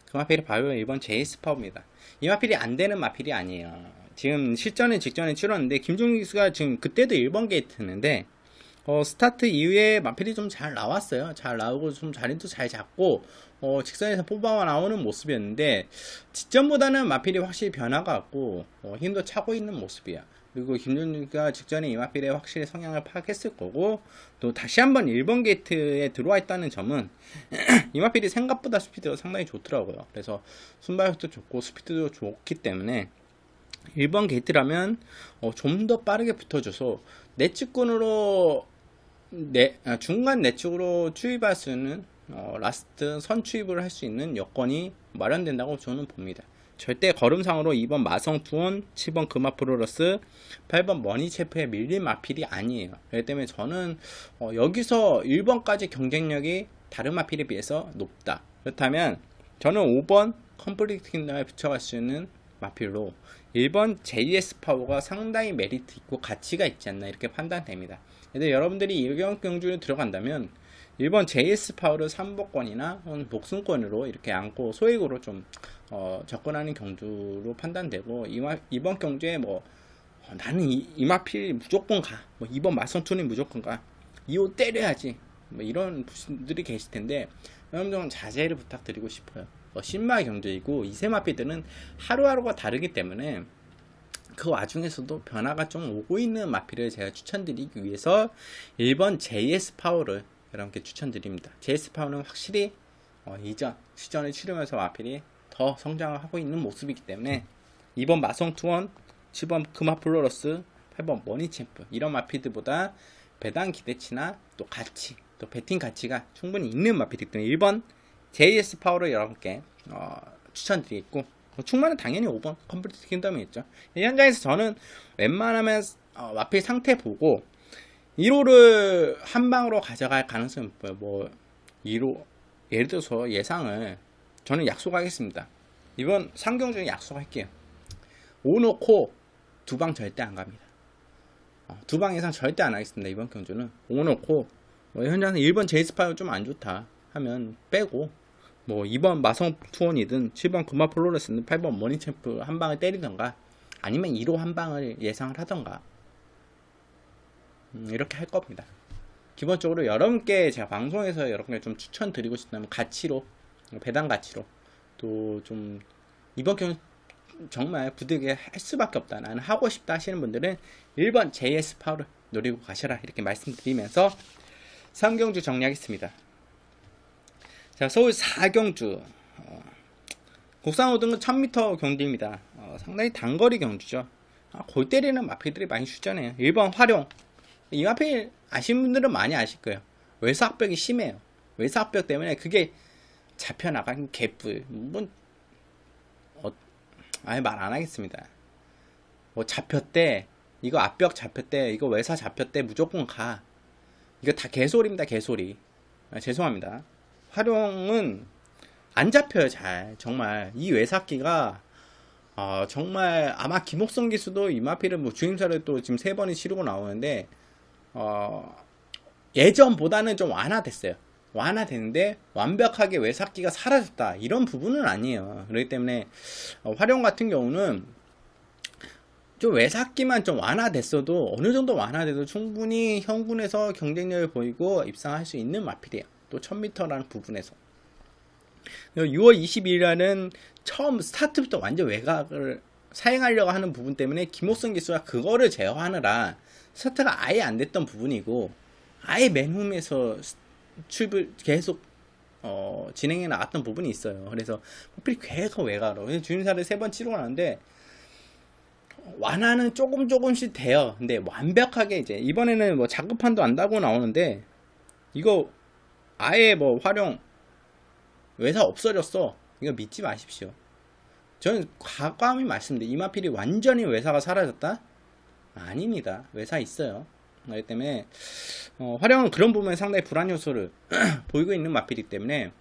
그 마필이 바로 1번 JS 파워입니다. 이 마필이 안 되는 마필이 아니에요. 지금 실전에 직전에 치렀는데 김종국 기수가 지금 그때도 1번 게이트였는데 스타트 이후에 마필이 좀 잘 나왔어요. 잘 나오고 좀 자리도 잘 잡고 직선에서 뽑아 나오는 모습이었는데 직전보다는 마필이 확실히 변화가 왔고 힘도 차고 있는 모습이야. 그리고 김종국이가 직전에 이 마필의 확실히 성향을 파악했을 거고 또 다시 한번 1번 게이트에 들어와 있다는 점은 이 마필이 생각보다 스피드가 상당히 좋더라고요. 그래서 순발력도 좋고 스피드도 좋기 때문에 1번 게이트라면 좀 더 빠르게 붙어줘서 내측근으로 중간 내측으로 추입할 수 있는 라스트 선추입을 할 수 있는 여건이 마련된다고 저는 봅니다. 절대 걸음상으로 2번 마성투원, 7번 금화플로러스, 8번 머니체프에 밀린 마필이 아니에요. 그렇기 때문에 저는 여기서 1번까지 경쟁력이 다른 마필에 비해서 높다. 그렇다면 저는 5번 컴플리트 킹덤에 붙여갈 수 있는 마필로 1번 JS 파워가 상당히 메리트 있고 가치가 있지 않나 이렇게 판단됩니다. 근데 여러분들이 일경 경주에 들어간다면 1번 JS 파워를 3복권이나 복순권으로 이렇게 안고 소액으로 좀 접근하는 경주로 판단되고 이번 경주에 나는 이 마필 무조건 가, 2번 마성투는 무조건 가, 2호 때려야지, 이런 분들이 계실 텐데 여러분들은 자제를 부탁드리고 싶어요. 신마 경주이고 이세 마필들은 하루하루가 다르기 때문에 그 와중에서도 변화가 좀 오고 있는 마필을 제가 추천드리기 위해서 1번 JS 파워를 여러분께 추천드립니다. JS 파워는 확실히 이전 시전을 치르면서 마필이 더 성장을 하고 있는 모습이기 때문에 2번 마성투원, 7번 금화플로러스, 8번 머니챔프 이런 마필들보다 배당 기대치나 또 가치, 또 배팅 가치가 충분히 있는 마필이기 때문에 1번 JS 파워를 여러분께 추천드리겠고 충만은 당연히 5번 컴플리트 킹덤이겠죠. 이 현장에서 저는 웬만하면 마필 상태 보고 1호를 한 방으로 가져갈 가능성이 높아요. 1호 예를 들어서 예상을 저는 약속하겠습니다. 이번 상경 중에 약속할게요. 5 놓고 2방 절대 안 갑니다. 2방 이상 절대 안 하겠습니다. 이번 경주는 5 놓고 현장에서 1번 제이스파이어 좀 안 좋다 하면 빼고 2번 마성 투원이든 7번 금화 플로레스든 8번 머니챔프 한 방을 때리던가 아니면 1호 한 방을 예상을 하던가 이렇게 할 겁니다. 기본적으로 여러분께 제가 방송에서 여러분께 좀 추천드리고 싶다면 가치로, 배당 가치로 또 좀 이번 경우 정말 부득이하게 할 수밖에 없다, 나는 하고 싶다 하시는 분들은 1번 JS 파워를 노리고 가셔라 이렇게 말씀드리면서 3경주 정리하겠습니다. 자, 서울 4경주 국산 5등은 1000m 경주입니다. 상당히 단거리 경주죠. 골 때리는 마필들이 많이 출전해요. 1번 활용, 이 마필 아시는 분들은 많이 아실 거예요. 외사압벽이 심해요. 외사압벽 때문에 그게 잡혀나간 개뿔 아예 말 안 하겠습니다. 잡혔대, 이거 앞벽 잡혔대, 이거 외사 잡혔대, 무조건 가, 이거 다 개소리입니다. 개소리. 죄송합니다. 활용은 안 잡혀요. 잘 정말 이 외삭기가 정말 아마 김옥성 기수도 이 마필은 주임사를 또 지금 3번이 치르고 나오는데 예전보다는 좀 완화됐어요. 완화되는데 완벽하게 외삭기가 사라졌다 이런 부분은 아니에요. 그렇기 때문에 활용 같은 경우는 좀 외삭기만 좀 완화됐어도 어느 정도 완화돼도 충분히 현군에서 경쟁력을 보이고 입상할 수 있는 마필이에요. 또 1000m라는 부분에서 6월 22일에는 처음 스타트부터 완전 외곽을 사용하려고 하는 부분 때문에 김옥성 기수가 그거를 제어하느라 스타트가 아예 안 됐던 부분이고 아예 맨 홈에서 출을 계속 진행해 나갔던 부분이 있어요. 그래서 하필 걔가 왜 가로? 주인사를 3번 치르고 나는데 완화는 조금씩 돼요. 근데 완벽하게 이제 이번에는 뭐 자급판도 안다고 나오는데 이거 아예 뭐 활용 외사 없어졌어. 이거 믿지 마십시오. 저는 과감히 말씀드려요. 이마필이 완전히 외사가 사라졌다? 아닙니다. 외사 있어요. 그렇기 때문에 활용은 그런 부분에 상당히 불안 요소를 보이고 있는 마필이기 때문에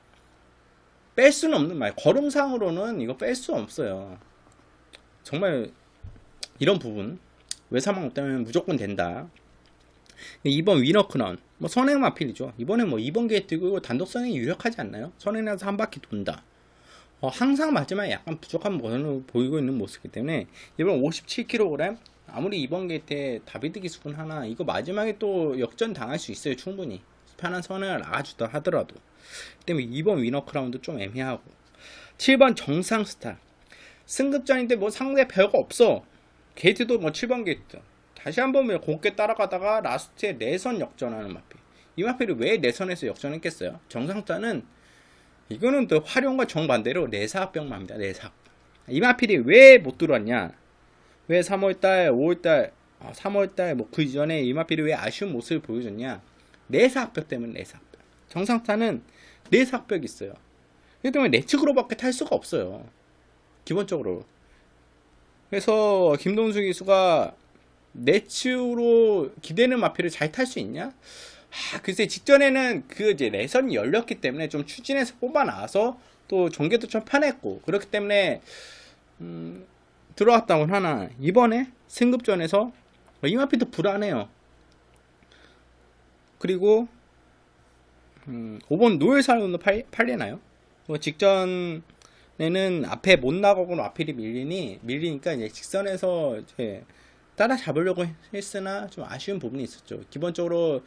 뺄 수는 없는 말. 걸음상으로는 이거 뺄 수 없어요. 정말 이런 부분 외사만 없다면 무조건 된다. 이번 위너크런 뭐 선행 마필이죠. 이번에 뭐 2번 게이트고 단독 선행이 유력하지 않나요? 선행에서 한 바퀴 돈다. 항상 마지막에 약간 부족한 모습을 보이고 있는 모습이기 때문에 이번 57kg 아무리 이번 게이트에 다비드 기수군 하나 이거 마지막에 또 역전 당할 수 있어요. 충분히 편한 선행을 나가주다 하더라도. 때문에 2번 위너 크라운도 좀 애매하고 7번 정상 스타 승급전인데 뭐 상대 별거 없어. 게이트도 뭐 7번 게이트 다시 한번 곱게 따라가다가 라스트에 내선 역전하는 마필. 이 마필이 왜 내선에서 역전했겠어요? 정상 스타는 이거는 또 활용과 정반대로 내사병마입니다. 내사. 이 마필이 왜 못 들어왔냐? 왜 3월달, 5월달, 3월달 뭐 그 이전에 이 마필이 왜 아쉬운 모습을 보여줬냐? 내사합벽 때문에 내사합벽. 정상타는 내사합벽이 있어요. 그렇기 때문에 내측으로밖에 탈 수가 없어요. 기본적으로. 그래서 김동수 기수가 내측으로 기대는 마필을 잘 탈 수 있냐? 글쎄 직전에는 그 이제 내선이 열렸기 때문에 좀 추진해서 뽑아 나와서 또 전개도 좀 편했고 그렇기 때문에 들어왔다고 하나 이번에 승급전에서 이마피도 불안해요. 그리고 5번 노엘사론도 팔리나요? 직전에는 앞에 못 나가고 앞필이 밀리니까 이제 직선에서 이제 따라잡으려고 했으나 좀 아쉬운 부분이 있었죠. 기본적으로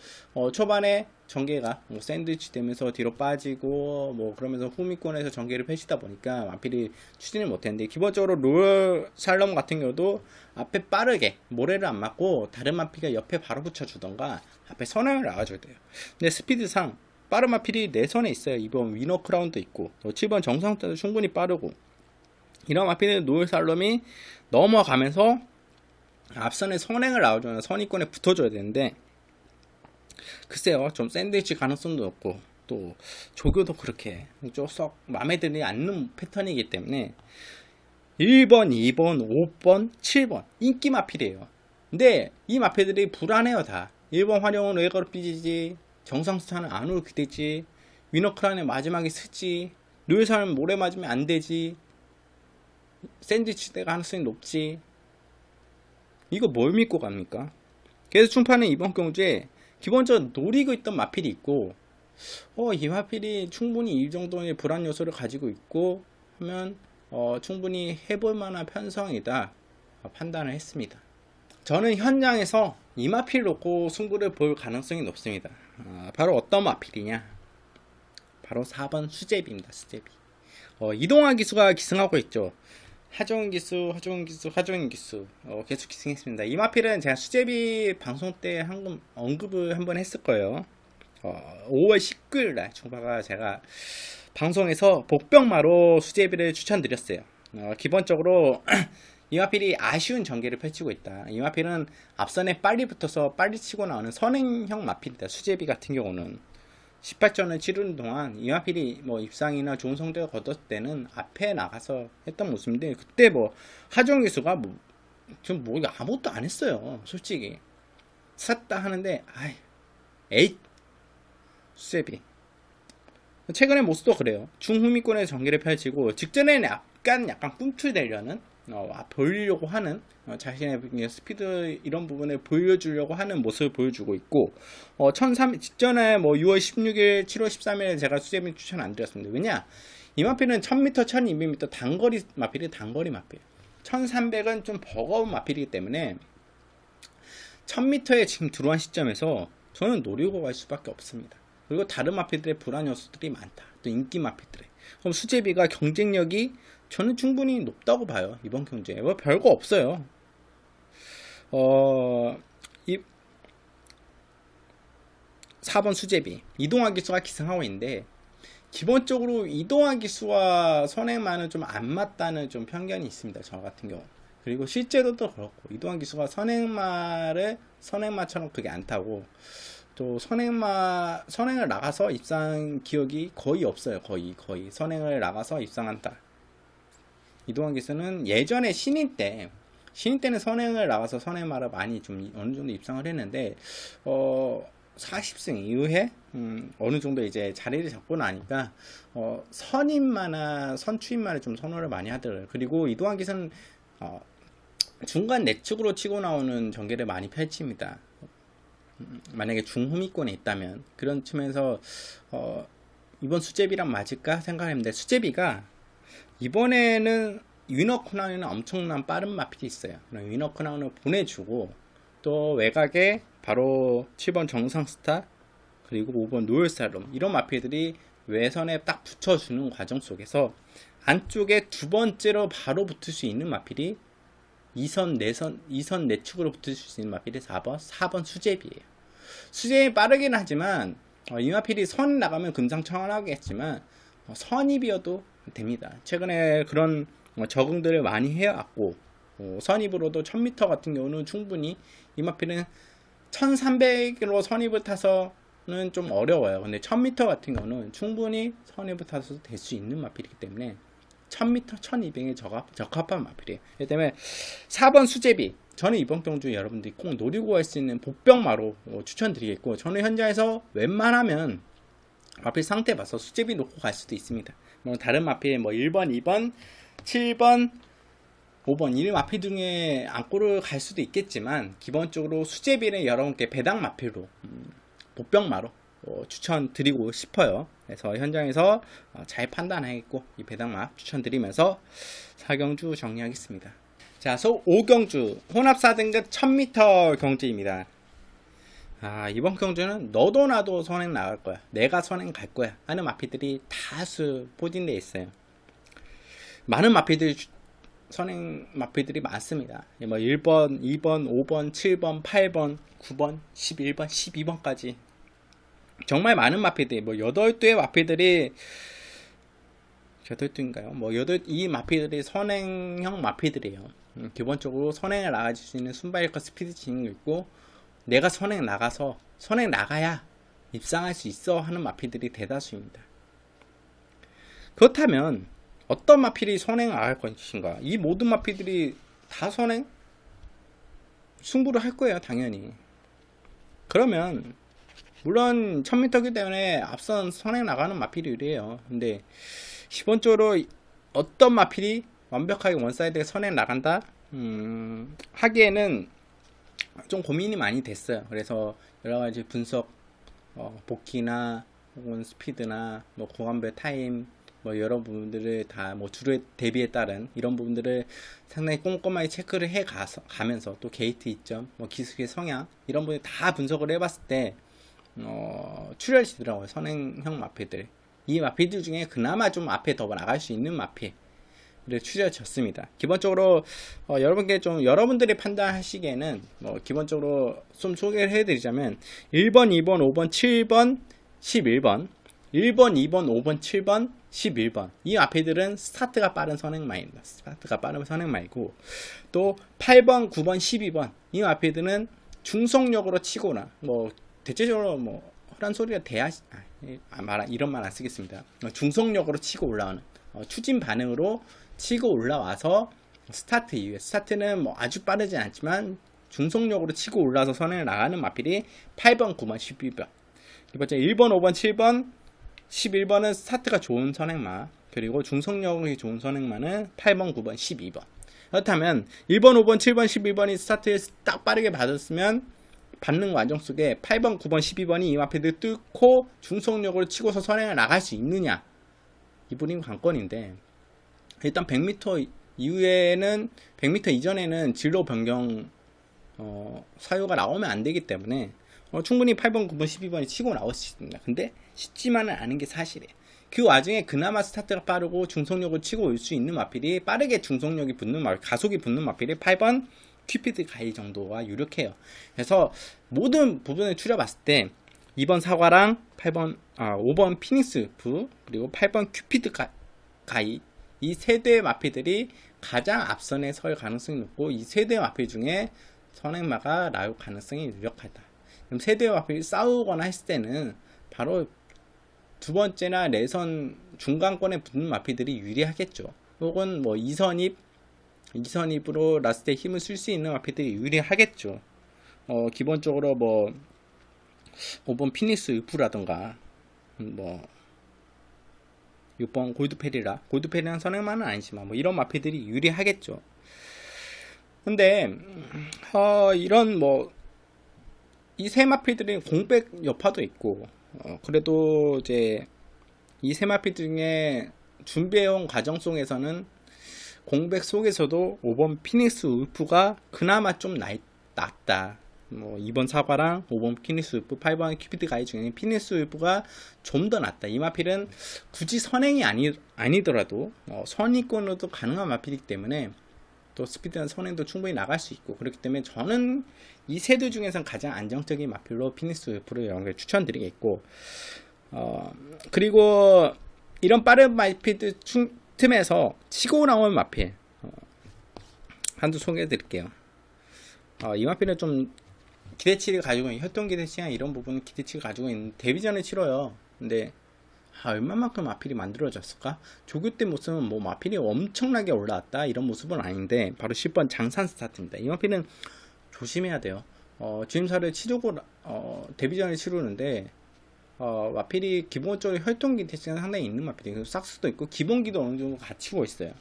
초반에 전개가 뭐 샌드위치 되면서 뒤로 빠지고 뭐 그러면서 후미권에서 전개를 펼치다 보니까 마필이 추진을 못했는데 기본적으로 롤 살럼 같은 경우도 앞에 빠르게 모래를 안 맞고 다른 마필이 옆에 바로 붙여주던가 앞에 선행을 나와줘야 돼요. 근데 스피드상 빠른 마필이 내선에 있어요. 이번 위너 크라운도 있고 7번 정상타도 충분히 빠르고 이런 마필은 롤 살럼이 넘어가면서 앞선에 선행을 나와줘야 선의권에 붙어줘야 되는데 글쎄요 좀 샌드위치 가능성도 없고 또 조교도 그렇게 쏙 마음에 들지 않는 패턴이기 때문에 1번, 2번, 5번, 7번 인기 마필이에요. 근데 이 마필들이 불안해요. 다 1번 활용은 외곽으로 삐지지 정상스타는 안으로 기대지 위너크란의 마지막에 쓰지 노예사는 모래 맞으면 안 되지 샌드위치 될 가능성이 높지. 이거 뭘 믿고 갑니까? 그래서 충파는 이번 경주에 기본적으로 노리고 있던 마필이 있고 이 마필이 충분히 이 정도의 불안 요소를 가지고 있고 하면 충분히 해볼 만한 편성이다 판단을 했습니다. 저는 현장에서 이 마필 놓고 승부를 볼 가능성이 높습니다. 바로 어떤 마필이냐? 바로 4번 수제비입니다. 수제비. 이동환 기수가 기승하고 있죠. 하정은 기수 계속 기승했습니다. 이 마필은 제가 수제비 방송 때 언급을 한번 했을 거예요. 5월 19일 날 중파가 제가 방송에서 복병마로 수제비를 추천드렸어요. 기본적으로 이 마필이 아쉬운 전개를 펼치고 있다. 이 마필은 앞선에 빨리 붙어서 빨리 치고 나오는 선행형 마필이다. 수제비 같은 경우는 18전을 치르는 동안 이 마필이 뭐 입상이나 좋은 성적을 거뒀을 때는 앞에 나가서 했던 모습인데 그때 뭐 하정 기수가 좀 뭐 아무것도 안 했어요. 솔직히 샀다 하는데 에잇 수제비. 최근의 모습도 그래요. 중후미권에서 전개를 펼치고 직전에는 약간 꿈틀대려는 보이려고 하는 자신의 스피드 이런 부분을 보여주려고 하는 모습을 보여주고 있고 1003 직전에 뭐 6월 16일 7월 13일에 제가 수제비 추천 안 드렸습니다. 왜냐 이 마필은 1000m 1200m 단거리 마필이 단거리 마필 1300은 좀 버거운 마필이기 때문에 1000m에 지금 들어온 시점에서 저는 노리고 갈 수밖에 없습니다. 그리고 다른 마필들의 불안 요소들이 많다. 또 인기 마필들의 그럼 수제비가 경쟁력이 저는 충분히 높다고 봐요. 이번 경주에 뭐 별거 없어요. 4번 수제비. 이동화 기수가 기승하고 있는데, 기본적으로 이동화 기수와 선행마는 좀 안 맞다는 좀 편견이 있습니다. 저 같은 경우. 그리고 실제로도 그렇고, 이동화 기수가 선행마처럼 그게 안 타고, 또 선행을 나가서 입상한 기억이 거의 없어요. 거의. 선행을 나가서 입상한다. 이동환 기수는 예전에 신인 때는 선행을 나가서 선행마를 많이 좀 어느 정도 입상을 했는데, 40승 이후에, 어느 정도 이제 자리를 잡고 나니까, 선임마나 선추임마를 좀 선호를 많이 하더라고요. 그리고 이동환 기수는, 중간 내축으로 치고 나오는 전개를 많이 펼칩니다. 만약에 중후미권에 있다면 그런 측면에서 이번 수제비랑 맞을까 생각했는데, 수제비가 이번에는 위너 코나운에는 엄청난 빠른 마필이 있어요. 위너 코나운을 보내주고, 또 외곽에 바로 7번 정상스타 그리고 5번 노을살롬, 이런 마필들이 외선에 딱 붙여주는 과정 속에서 안쪽에 두 번째로 바로 붙을 수 있는 마필이 2선 내축으로 붙을 수 있는 마필이 4번 수제비예요. 수제비 빠르긴 하지만, 이 마필이 선 나가면 금상첨화하겠지만, 선입이어도 됩니다. 최근에 그런 적응들을 많이 해왔고, 선입으로도 1000m 같은 경우는 충분히, 이 마필은 1300으로 선입을 타서는 좀 어려워요. 근데 1000m 같은 경우는 충분히 선입을 타서 될 수 있는 마필이기 때문에 1000m, 1200에 적합한 마필이에요. 그렇기 때문에 4번 수제비, 저는 이번 경주 여러분들이 꼭 노리고 갈 수 있는 복병마로 추천드리겠고, 저는 현장에서 웬만하면 마필 상태 봐서 수제비 놓고 갈 수도 있습니다. 뭐 다른 마필 1번, 2번, 7번, 5번 이 마필 중에 안고를 갈 수도 있겠지만, 기본적으로 수제비는 여러분께 배당 마필로, 복병마로 추천드리고 싶어요. 그래서 현장에서 잘 판단하겠고, 이 배당마 추천드리면서 4경주 정리하겠습니다. 자, 5경주 혼합 4등급 1000m 경주입니다. 이번 경주는 너도 나도 선행 나갈 거야, 내가 선행 갈 거야 하는 마필들이 다수 포진되어 있어요. 많은 선행 마필들이 많습니다. 1번, 2번, 5번, 7번, 8번, 9번, 11번, 12번까지 정말 많은 마필들이, 8두의 마필들이, 8두인가요? 이 마필들이 선행형 마필들이에요. 기본적으로 선행을 나가줄 수 있는 순발력과 스피드 지능이 있고, 내가 선행 나가야 입상할 수 있어 하는 마필들이 대다수입니다. 그렇다면 어떤 마필이 선행 나갈 것인가? 이 모든 마필들이 다 선행? 승부를 할 거예요, 당연히. 그러면 물론 1000m이기 때문에 앞선 선행 나가는 마필이 유리해요. 근데 기본적으로 어떤 마필이 완벽하게 원사이드에 선행 나간다? 하기에는 좀 고민이 많이 됐어요. 그래서 여러가지 분석, 복귀나 혹은 스피드나 구간별 타임, 여러 부분들을 다 주루의 대비에 따른 이런 부분들을 상당히 꼼꼼하게 체크를 가면서, 또 게이트 이점, 기술의 성향, 이런 부분을 다 분석을 해봤을 때 출혈시더라고요. 선행형 마필들. 이 마필들 중에 그나마 좀 앞에 더 나갈 수 있는 마필을 추려졌습니다. 기본적으로 여러분께 좀 여러분들이 판단하시기에는 기본적으로 좀 소개를 해드리자면 1번, 2번, 5번, 7번, 11번 1번, 2번, 5번, 7번, 11번 이 마필들은 스타트가 빠른 선행마입니다. 스타트가 빠른 선행마이고, 또 8번, 9번, 12번 이 마필들은 중속력으로 치거나 대체적으로 허란 소리가 돼야 이런 말 안 쓰겠습니다. 중속력으로 치고 올라오는, 추진 반응으로 치고 올라와서 스타트 이후에, 스타트는 아주 빠르진 않지만 중속력으로 치고 올라와서 선행을 나가는 마필이 8번, 9번, 12번. 이번째 1번, 5번, 7번, 11번은 스타트가 좋은 선행마, 그리고 중속력이 좋은 선행마는 8번, 9번, 12번. 그렇다면 1번, 5번, 7번, 11번이 스타트를 딱 빠르게 받았으면 받는 과정 속에 8번, 9번, 12번이 이 마필을 뚫고 중속력으로 치고서 선행을 나갈 수 있느냐, 이분이 관건인데, 일단 100m 이후에는, 100m 이전에는 진로 변경 사유가 나오면 안 되기 때문에 충분히 8번, 9번, 12번이 치고 나올 수 있습니다. 근데 쉽지만은 않은 게 사실이에요. 그 와중에 그나마 스타트가 빠르고 중속력을 치고 올 수 있는 마필이, 빠르게 중속력이 붙는 마필, 가속이 붙는 마필이 8번 퀴피드 가이 정도가 유력해요. 그래서 모든 부분을 추려봤을 때 2번 사과랑 5번 피닉스 울프 그리고 8번 큐피드 가이 이 세 대의 마피들이 가장 앞선에 설 가능성이 높고 이 세 대의 마피 중에 선행마가 나올 가능성이 유력하다. 그럼 세 대의 마필이 싸우거나 했을 때는 바로 두 번째나 내선 중간권에 붙는 마피들이 유리하겠죠. 혹은 뭐 2선입으로 라스트에 힘을 쓸 수 있는 마피들이 유리하겠죠. 기본적으로 뭐 5번 피닉스 울프라던가 뭐 6번 골드페리랑 선행만은 아니지만 뭐 이런 마피들이 유리하겠죠. 근데 이런 뭐 이 세 마피들은 공백 여파도 있고 그래도 이제 이 세 마피 중에 준비해온 과정 속에서는 공백 속에서도 5번 피닉스 울프가 그나마 좀 낫다. 뭐 2번 사과랑 5번 피닉스 울프, 8번 큐피드 가이 중에 피닉스 울프가 좀 더 낫다. 이 마필은 굳이 선행이 아니더라도 선의권으로도 가능한 마필이기 때문에 또 스피드는 선행도 충분히 나갈 수 있고 그렇기 때문에 저는 이 세대 중에서는 가장 안정적인 마필로 피닉스 울프를 여러분께 추천드리겠고 그리고 이런 빠른 마필 틈에서 치고 나온 마필 한두 소개해 드릴게요. 이 마필은 좀 기대치를 가지고 있는 협동 기대치나 이런 부분은 기대치를 가지고 있는 데뷔전을 치러요. 근데 얼마만큼 마필이 만들어졌을까? 조교 때 모습은 뭐 마필이 엄청나게 올라왔다 이런 모습은 아닌데 바로 10번 장산 스타트입니다. 이 마필은 조심해야 돼요. 주임사를 치르고 데뷔전을 치르는데 마필이 기본적으로 혈통 기대치가 상당히 있는 마필이에요. 삭스도 있고 기본기도 어느 정도 갖추고 있어요.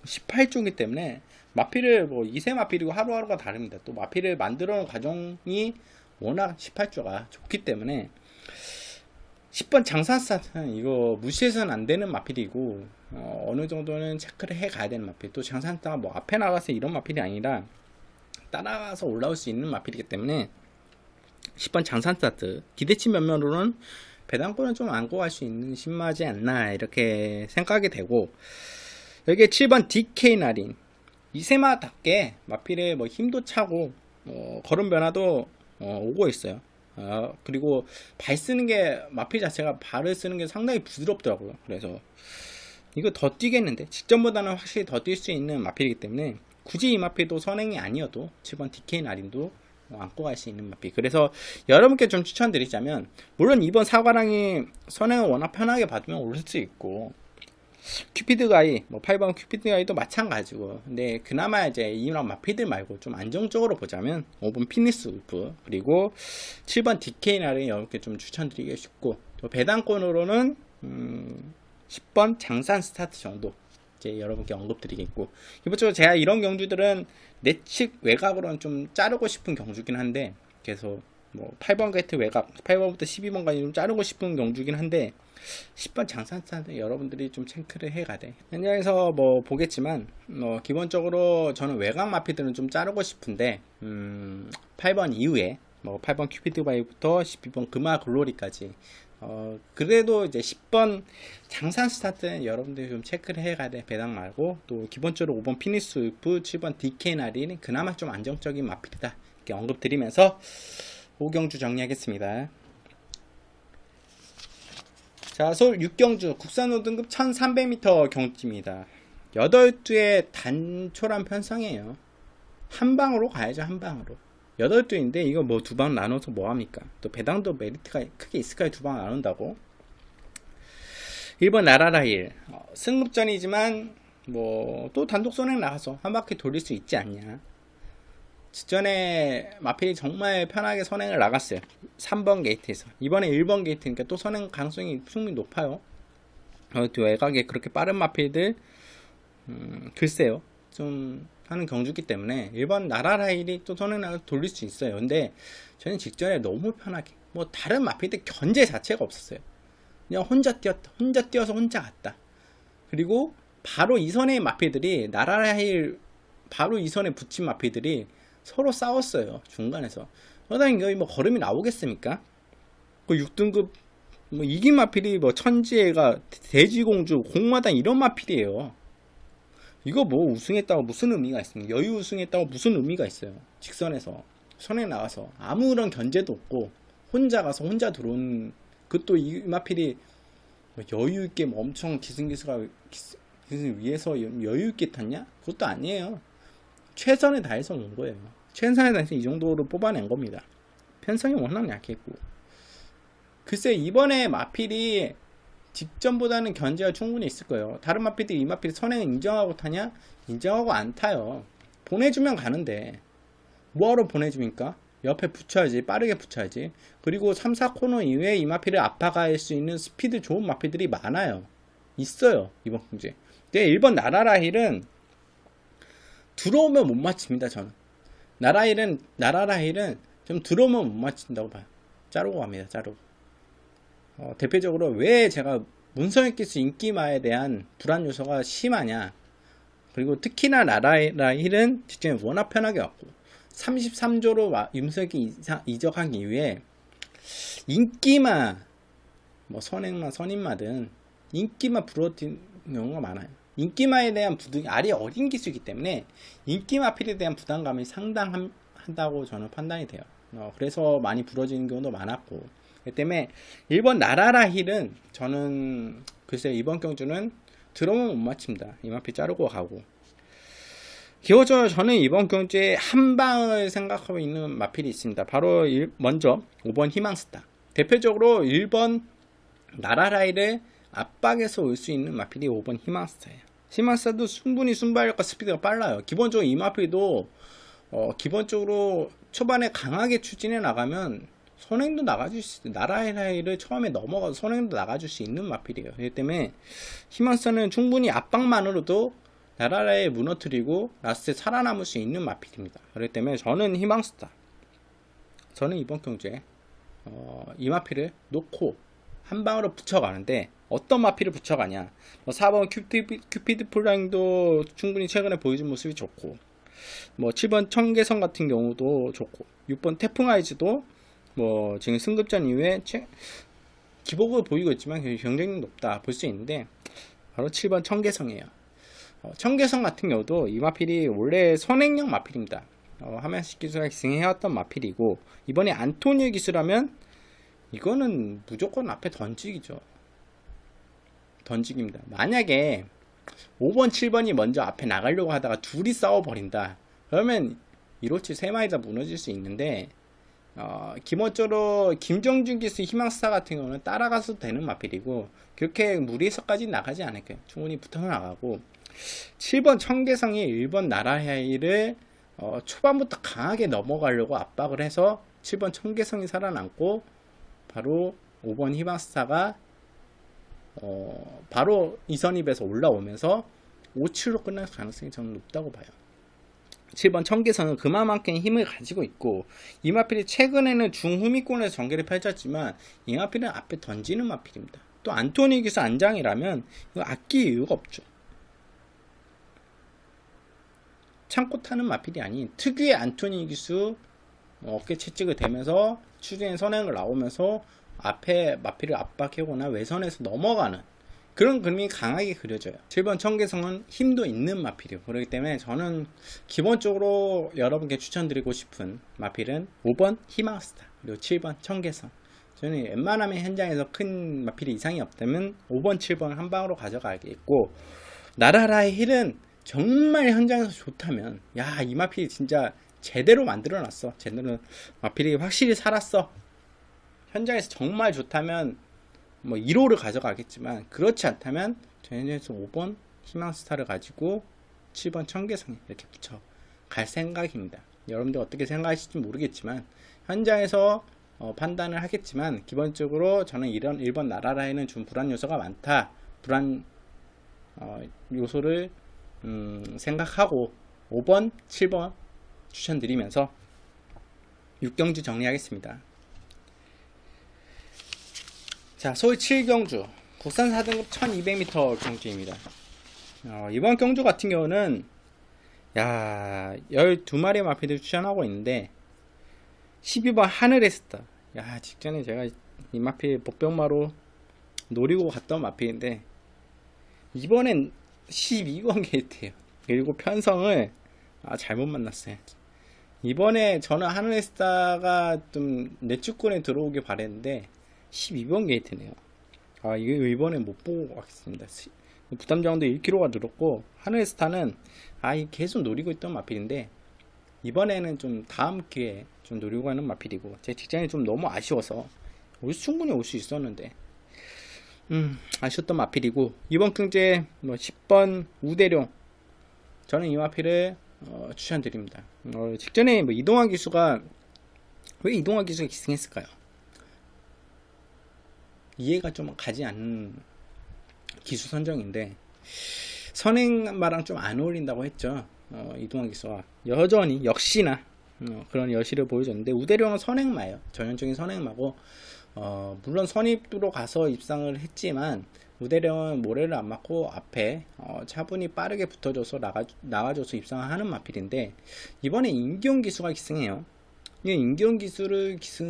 18조이기 때문에 마필을 뭐 2세 마필이고 하루하루가 다릅니다. 또 마필을 만들어 놓은 과정이 워낙 18조가 좋기 때문에 10번 장산스타트는 이거 무시해서는 안 되는 마필이고 어느 정도는 체크를 해 가야 되는 마필. 또 장산스타가 뭐 앞에 나가서 이런 마필이 아니라 따라가서 올라올 수 있는 마필이기 때문에 10번 장산스타트 기대치 면면으로는 배당권을 좀 안고 갈 수 있는 신마지 않나 이렇게 생각이 되고 여기에 7번 DK 나린 이세마답게 마필의 뭐 힘도 차고 걸음 변화도 오고 있어요. 그리고 발 쓰는 게 마필 자체가 발을 쓰는 게 상당히 부드럽더라고요. 그래서 이거 더 뛰겠는데 직전보다는 확실히 더 뛸 수 있는 마필이기 때문에 굳이 이 마필도 선행이 아니어도 7번 DK 나린도 안고 갈 수 있는 마필. 그래서 여러분께 좀 추천드리자면 물론 2번 사과랑이 선행을 워낙 편하게 받으면 오를 수 있고 큐피드 가이, 뭐 8번 큐피드 가이도 마찬가지고 근데 그나마 이제 이런 마피들 말고 좀 안정적으로 보자면 5번 피닉스 울프 그리고 7번 DK 나를 여러분께 좀 추천드리고 싶고 또 배당권으로는 10번 장산 스타트 정도 이제 여러분께 언급드리겠고 기본적으로 제가 이런 경주들은 내측 외곽으로는 좀 자르고 싶은 경주긴 한데 계속 뭐 8번 게이트 외곽 8번부터 12번까지 좀 자르고 싶은 경주긴 한데 10번 장산스타트 여러분들이 좀 체크를 해가야 돼. 현장에서 뭐 보겠지만 기본적으로 저는 외곽 마피들은 좀 자르고 싶은데 8번 이후에 뭐 8번 큐피드 바이부터 12번 금화 글로리까지 그래도 이제 10번 장산 스타트는 여러분들이 좀 체크를 해가야 돼. 배당 말고 또 기본적으로 5번 피니스 울프 7번 DK 나리는 그나마 좀 안정적인 마필이다 이렇게 언급드리면서 5경주 정리하겠습니다. 자, 서울 6경주 국산 5등급 1300m 경주입니다. 8두의 단촐한 편성이에요. 한 방으로 가야죠. 한 방으로 8두인데 이거 뭐 두 방 나눠서 뭐합니까? 또 배당도 메리트가 크게 있을까요? 두 방 나눈다고. 1번 나라라일 승급전이지만 뭐 또 단독 선행 나가서 한 바퀴 돌릴 수 있지 않냐. 직전에 마필이 정말 편하게 선행을 나갔어요. 3번 게이트에서. 이번에 1번 게이트니까 또 선행 가능성이 충분히 높아요. 또 외곽에 그렇게 빠른 마필들 글쎄요 좀 하는 경주기 때문에 1번 나라라일이 또 선행 나가서 돌릴 수 있어요. 근데 저는 직전에 너무 편하게 뭐 다른 마필들 견제 자체가 없었어요. 그냥 혼자 뛰었다. 혼자 뛰어서 혼자 갔다. 그리고 바로 이선의 마필들이 나라라일 바로 이선에 붙인 마필들이 서로 싸웠어요. 중간에서. 그러다니 뭐 걸음이 나오겠습니까? 그 6등급 뭐 이긴 마필이 뭐 천지애가 돼지공주 공마당 이런 마필이에요. 이거 뭐 우승했다고 무슨 의미가 있습니까? 여유 우승했다고 무슨 의미가 있어요? 직선에서 선에 나와서 아무런 견제도 없고 혼자 가서 혼자 들어온, 그것도 이마필이 뭐 여유 있게 뭐 엄청 기승기승 위에서 여유 있게 탔냐? 그것도 아니에요. 최선을 다해서 온 거예요. 최선을 다해서 이 정도로 뽑아낸 겁니다. 편성이 워낙 약했고. 글쎄, 이번에 마필이 직전보다는 견제가 충분히 있을 거예요. 다른 마필들이 이 마필 선행 인정하고 타냐? 인정하고 안 타요. 보내주면 가는데 뭐하러 보내줍니까? 옆에 붙여야지. 빠르게 붙여야지. 그리고 3, 4코너 이외에 이 마필을 압박할 수 있는 스피드 좋은 마필들이 많아요. 있어요, 이번 경주에. 근데 1번 나라라힐은 들어오면 못 맞춥니다. 저는 나라라힐은 좀 들어오면 못 맞춘다고 봐요. 자르고 갑니다. 자르고. 대표적으로 왜 제가 문성의 기수 인기마에 대한 불안 요소가 심하냐. 그리고 특히나 나라라힐은 직전에 워낙 편하게 왔고 33조로 윤석이 이적한 이후에 인기마, 뭐 선행마, 선임마든 인기마 부러뜨린 경우가 많아요. 인기마에 대한 알이 어린 기수이기 때문에 인기마 필에 대한 부담감이 상당한다고 저는 판단이 돼요. 그래서 많이 부러지는 경우도 많았고, 그 때문에 1번 나라라힐은 저는 글쎄요, 이번 경주는 들어오면 못 맞춥니다. 이마필 자르고 가고. 기호적으로 저는 이번 경주에 한 방을 생각하고 있는 마필이 있습니다. 바로 먼저 5번 희망스타. 대표적으로 1번 나라라힐을 압박에서 올 수 있는 마필이 5번 희망스타예요. 희망스타도 충분히 순발력과 스피드가 빨라요. 기본적으로 이 마필도 기본적으로 초반에 강하게 추진해 나가면 선행도 나가줄 수 있어요. 나라라힐을 처음에 넘어가서 선행도 나가줄 수 있는 마필이에요. 그렇기 때문에 희망스타는 충분히 압박만으로도 나라라힐 무너뜨리고 라스트에 살아남을 수 있는 마필입니다. 그렇기 때문에 저는 희망스타, 저는 이번 경주에 이 마필을 놓고 한 방으로 붙여가는데, 어떤 마필을 붙여가냐, 4번 큐피드 플라잉도 충분히 최근에 보여준 모습이 좋고, 7번 청계성 같은 경우도 좋고, 6번 태풍아이즈도 지금 승급전 이후에 기복을 보이고 있지만 경쟁력이 높다 볼 수 있는데, 바로 7번 청계성이에요. 청계성 같은 경우도 이 마필이 원래 선행형 마필입니다. 하면식 기수가 기승해왔던 마필이고, 이번에 안토니오 기수라면 이거는 무조건 앞에 던지기죠. 던지기입니다. 만약에 5번, 7번이 먼저 앞에 나가려고 하다가 둘이 싸워버린다, 그러면 1호치 3마리 다 무너질 수 있는데, 기본적으로 김정준 기수 희망스타 같은 경우는 따라가서도 되는 마필이고, 그렇게 무리해서까지 나가지 않을 거예요. 충분히 붙어서 나가고, 7번 청계성이 1번 나라라힐을 초반부터 강하게 넘어가려고 압박을 해서 7번 청계성이 살아남고, 바로 5번 희망스타가 바로 이선입에서 올라오면서 5-7로 끝날 가능성이 저는 높다고 봐요. 7번 청계성은 그만큼 힘을 가지고 있고, 이 마필이 최근에는 중후미권에서 전개를 펼쳤지만 이 마필은 앞에 던지는 마필입니다. 또 안토니 기수 안장이라면 이거 아낄 이유가 없죠. 참고 타는 마필이 아닌 특유의 안토니 기수 어깨 채찍을 대면서 추진의 선행을 나오면서 앞에 마필을 압박하거나 외선에서 넘어가는 그런 그림이 강하게 그려져요. 7번 청계성은 힘도 있는 마필이에요. 그렇기 때문에 저는 기본적으로 여러분께 추천드리고 싶은 마필은 5번 희망스타 그리고 7번 청계성. 저는 웬만하면 현장에서 큰 마필이 이상이 없다면 5번 7번 한 방으로 가져가겠고, 나라라힐은 정말 현장에서 좋다면, 야, 이 마필이 진짜 제대로 만들어놨어. 제대로 마필이 확실히 살았어. 현장에서 정말 좋다면 1호를 가져가겠지만, 그렇지 않다면 현장에서 5번 희망스타를 가지고 7번 청계성 이렇게 붙여 갈 생각입니다. 여러분들 어떻게 생각하실지 모르겠지만 현장에서 판단을 하겠지만, 기본적으로 저는 이런 1번 나라라힐은 좀 불안 요소가 많다. 불안 요소를 생각하고 5번, 7번 추천드리면서 6경주 정리하겠습니다. 자, 서울 7경주 국산 4등급 1200m 경주입니다. 이번 경주 같은 경우는 12마리의 마필들 추천하고 있는데, 12번 하늘의 스타. 직전에 제가 이 마필 복병마로 노리고 갔던 마필인데 이번엔 12번 게이트예요. 그리고 편성을 잘못 만났어요. 이번에 저는 하늘스타가 좀 내추권에 들어오길 바랬는데 12번 게이트네요. 아, 이거 이번에 못 보고 가겠습니다. 부담장도 1kg가 늘었고, 하늘스타는 계속 노리고 있던 마필인데 이번에는 좀 다음 기회에 좀 노리고 하는 마필이고, 제 직장이 좀 너무 아쉬워서 충분히 올 수 있었는데 아쉬웠던 마필이고, 이번 경제 뭐 10번 우대룡, 저는 이 마필을 추천드립니다. 직전에 뭐 이동환 기수가, 왜 이동환 기수가 기승했을까요? 이해가 좀 가지 않는 기수 선정인데, 선행마랑 좀 안 어울린다고 했죠. 이동환 기수가 여전히 역시나 그런 여실을 보여줬는데, 우대룡은 선행마예요. 전형적인 선행마고, 물론 선입도로 가서 입상을 했지만 우대룡은 모래를 안 맞고 앞에 차분히 빠르게 붙어줘서 나가줘서 입상을 하는 마필인데, 이번에 임기훈 기수가 기승해요. 임기훈 기수를 기수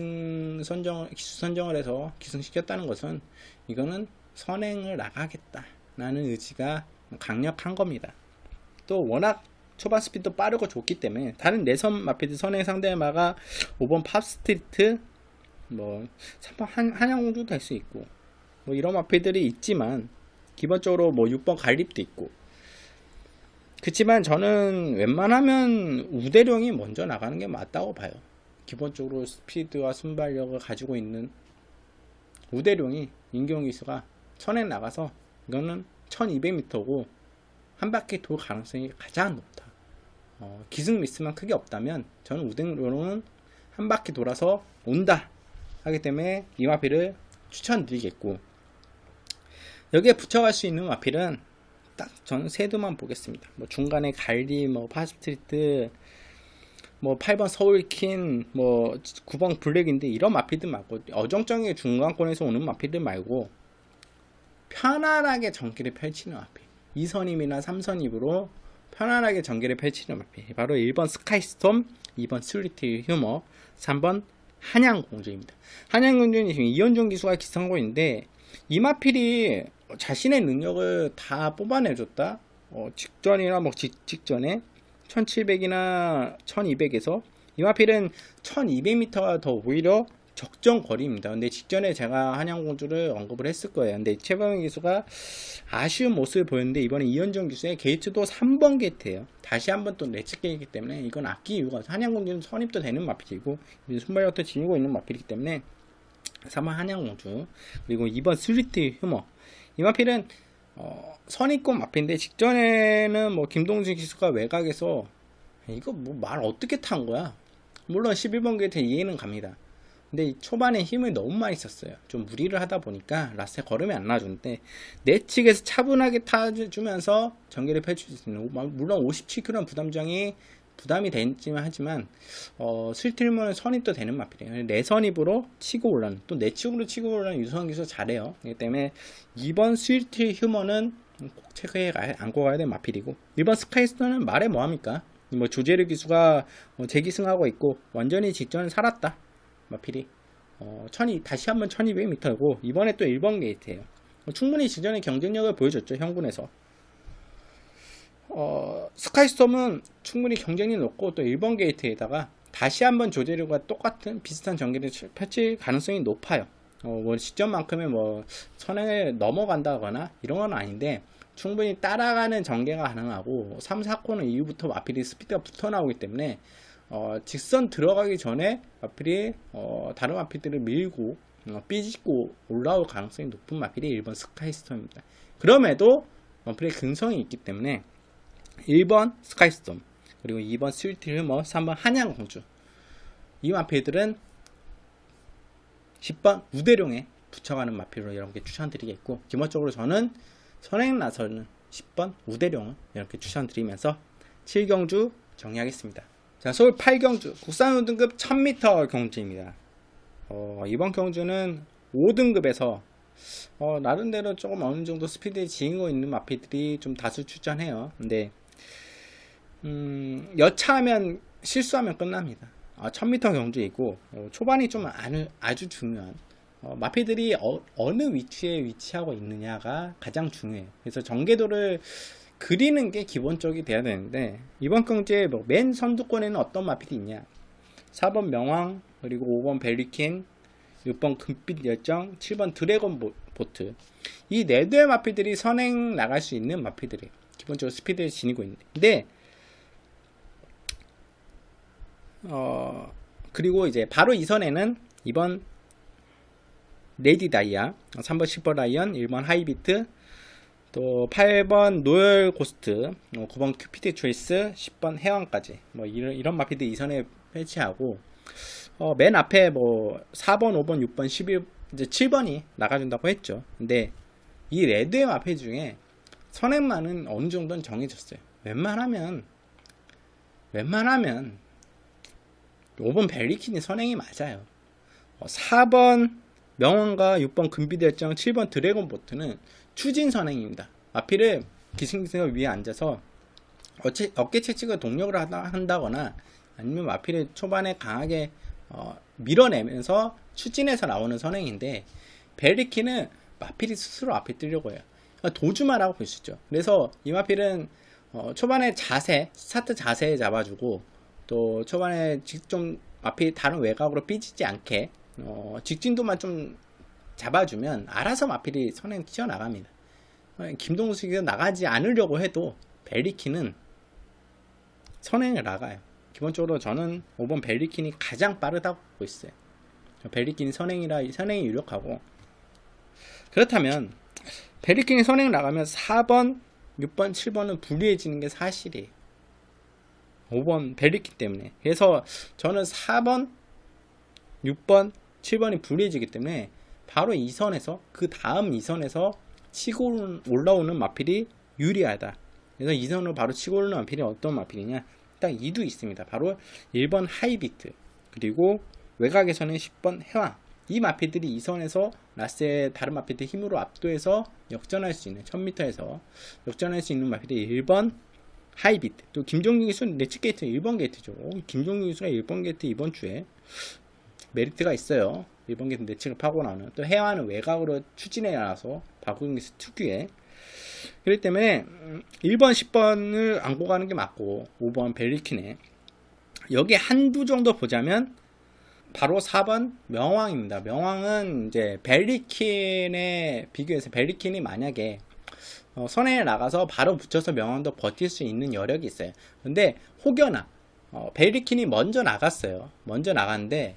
선정을 해서 기승시켰다는 것은, 이거는 선행을 나가겠다라는 의지가 강력한 겁니다. 또 워낙 초반 스피드도 빠르고 좋기 때문에 다른 내선 마필들 선행 상대마가 5번 팝스트리트, 뭐 3번 한양공주도 될 수 있고, 뭐 이런 마필들이 있지만 기본적으로 뭐 6번 갈립도 있고, 그렇지만 저는 웬만하면 우대룡이 먼저 나가는 게 맞다고 봐요. 기본적으로 스피드와 순발력을 가지고 있는 우대룡이 임기훈 기수가 선행 나가서, 이거는 1200m고 한 바퀴 돌 가능성이 가장 높다. 기승 미스만 크게 없다면 저는 우대룡은 한 바퀴 돌아서 온다 하기 때문에 이 마필을 추천드리겠고, 여기에 붙여갈 수 있는 마필은 딱 저는 세두만 보겠습니다. 뭐 중간에 갈리, 뭐 파스트리트, 뭐 8번 서울킨, 뭐 9번 블랙인데, 이런 마필들 말고 어정쩡하게 중간권에서 오는 마필들 말고 편안하게 전기를 펼치는 마필, 2선임이나 3선임으로 편안하게 전기를 펼치는 마필, 바로 1번 스카이스톰, 2번 스위트 휴머, 3번 한양공주입니다. 한양공주는 지금 이현종 기수가 기승하고 있는데, 이 마필이 자신의 능력을 다 뽑아내줬다. 직전이나 뭐 직전에 1700이나 1200에서 이 마필은 1200m가 더 오히려 적정 거리입니다. 근데 직전에 제가 한양공주를 언급을 했을 거예요. 근데 최범희 기수가 아쉬운 모습을 보였는데, 이번에 이현정 기수의 게이트도 3번 게이트예요. 다시 한번 또 내측게이기 때문에 이건 아낄 이유가 없어요. 한양공주는 선입도 되는 마필이고 순발력도 지니고 있는 마필이기 때문에 3번 한양공주, 그리고 2번 스위트 휴머. 이 마필은 선입권 마필인데, 직전에는 뭐 김동준 기수가 외곽에서 이거 뭐 말 어떻게 탄 거야. 물론 11번 게이트 이해는 갑니다. 근데 초반에 힘을 너무 많이 썼어요. 좀 무리를 하다 보니까 라스에 걸음이 안 나주는데, 내 측에서 차분하게 타주면서 전개를 펼칠 수 있는, 물론 57kg 부담이 되지만 하지만 스위트힐머는 선입도 되는 마필이에요. 내 선입으로 치고 올라는, 또 내측으로 치고 올라는 유성환 기수 잘해요. 그렇기 때문에 2번 스위트 휴머는 꼭 체크해 안고 가야 될 마필이고, 1번 스카이스톤은 말해 뭐합니까? 뭐 조제르 기수가 재기승하고 있고 완전히 직전에 살았다 마필이. 다시 한번 1200m고 이번에 또 1번 게이트예요. 충분히 직전에 경쟁력을 보여줬죠, 형군에서. 스카이스톰은 충분히 경쟁력이 높고, 또 1번 게이트에다가 다시 한번 조제르가 똑같은 비슷한 전개를 펼칠 가능성이 높아요. 뭐 직전만큼의 뭐 선행을 넘어간다거나 이런 건 아닌데, 충분히 따라가는 전개가 가능하고 3, 4코너 이후부터 마필이 스피드가 붙어 나오기 때문에 직선 들어가기 전에 마필이 다른 마필들을 밀고 삐짓고 올라올 가능성이 높은 마필이 1번 스카이스톰입니다. 그럼에도 마필의 근성이 있기 때문에 1번 스카이스톰, 그리고 2번 스위트 휴머, 3번 한양공주, 이 마필들은 10번 우대룡에 붙여가는 마필로 여러분께 추천드리겠고, 기본적으로 저는 선행 나서는 10번 우대룡을 이렇게 추천드리면서 7경주 정리하겠습니다. 자, 서울 8경주 국산 5등급 1000m 경주입니다. 이번 경주는 5등급에서 나름대로 조금 어느 정도 스피드에 지니고 있는 마필들이 좀 다수 출전해요. 근데 여차하면 실수하면 끝납니다. 1000m 경주이고 초반이 좀 아주 중요한, 마필들이 어느 위치에 위치하고 있느냐가 가장 중요해요. 그래서 전개도를 그리는 게 기본적이 돼야 되는데 이번 경주에 뭐맨 선두권에는 어떤 마필이 있냐. 4번 명왕, 그리고 5번 벨리킨, 6번 금빛 열정, 7번 드래곤 보트. 이 4대의 마필들이 선행 나갈 수 있는 마필들이에요. 기본적으로 스피드를 지니고 있는데. 근데 그리고 이제 바로 이선에는 2번 레디 다이아, 3번 10번 라이언, 1번 하이비트, 또 8번 노열 고스트, 9번 큐피드 초이스, 10번 해왕까지 뭐 이런 마필들 이선에 배치하고 맨 앞에 뭐 4번, 5번, 6번, 11, 이제 7번이 나가준다고 했죠. 근데 이 레드의 마필 중에 선행만은 어느 정도는 정해졌어요. 웬만하면 5번 벨리킨이 선행이 맞아요. 4번 명왕과 6번 금비대장, 7번 드래곤 보트는 추진 선행입니다. 마필을 기승기승 위에 앉아서 어깨 채찍을 동력을 한다거나 아니면 마필을 초반에 강하게 밀어내면서 추진해서 나오는 선행인데, 벨리킨은 마필이 스스로 앞에 뜨려고 해요. 그러니까 도주만 하고 볼 수 있죠. 그래서 이 마필은 초반에 스타트 자세 잡아주고, 또 초반에 좀 마필 다른 외곽으로 삐지지 않게 직진도만 좀 잡아주면 알아서 마필이 선행 튀어나갑니다. 김동숙이가 나가지 않으려고 해도 벨리킨은 선행을 나가요. 기본적으로 저는 5번 벨리킨이 가장 빠르다고 보고 있어요. 벨리킨이 선행이 유력하고, 그렇다면 벨리킨이 선행 나가면 4번, 6번, 7번은 불리해지는 게 사실이에요. 5번 벨리킨 때문에. 그래서 저는 4번, 6번, 7번이 불리해지기 때문에 바로 2선에서 그 다음 2선에서 치고 올라오는 마필이 유리하다. 그래서 2선으로 바로 치고 올라오는 마필이 어떤 마필이냐, 딱 2도 있습니다. 바로 1번 하이비트, 그리고 외곽에서는 10번 해왕. 이 마필들이 2선에서 라스의 다른 마필들 힘으로 압도해서 역전할 수 있는, 1000m에서 역전할 수 있는 마필이 1번 하이비트. 또 김종규 기수 내측 게이트 1번 게이트죠. 김종규 기수가 1번 게이트 이번 주에 메리트가 있어요. 1번 게이트 내측을 파고 나오는. 또 해와는 외곽으로 추진해 나와서 박우경 기수 특유의. 그렇기 때문에 1번 10번을 안고 가는 게 맞고, 5번 벨리킨에 여기 한두 정도 보자면 바로 4번 명왕입니다. 명왕은 이제 벨리킨에 비교해서 벨리킨이 만약에 선행에 나가서 바로 붙여서 명왕도 버틸 수 있는 여력이 있어요. 근데 혹여나 벨리킨이 먼저 나갔어요. 먼저 나갔는데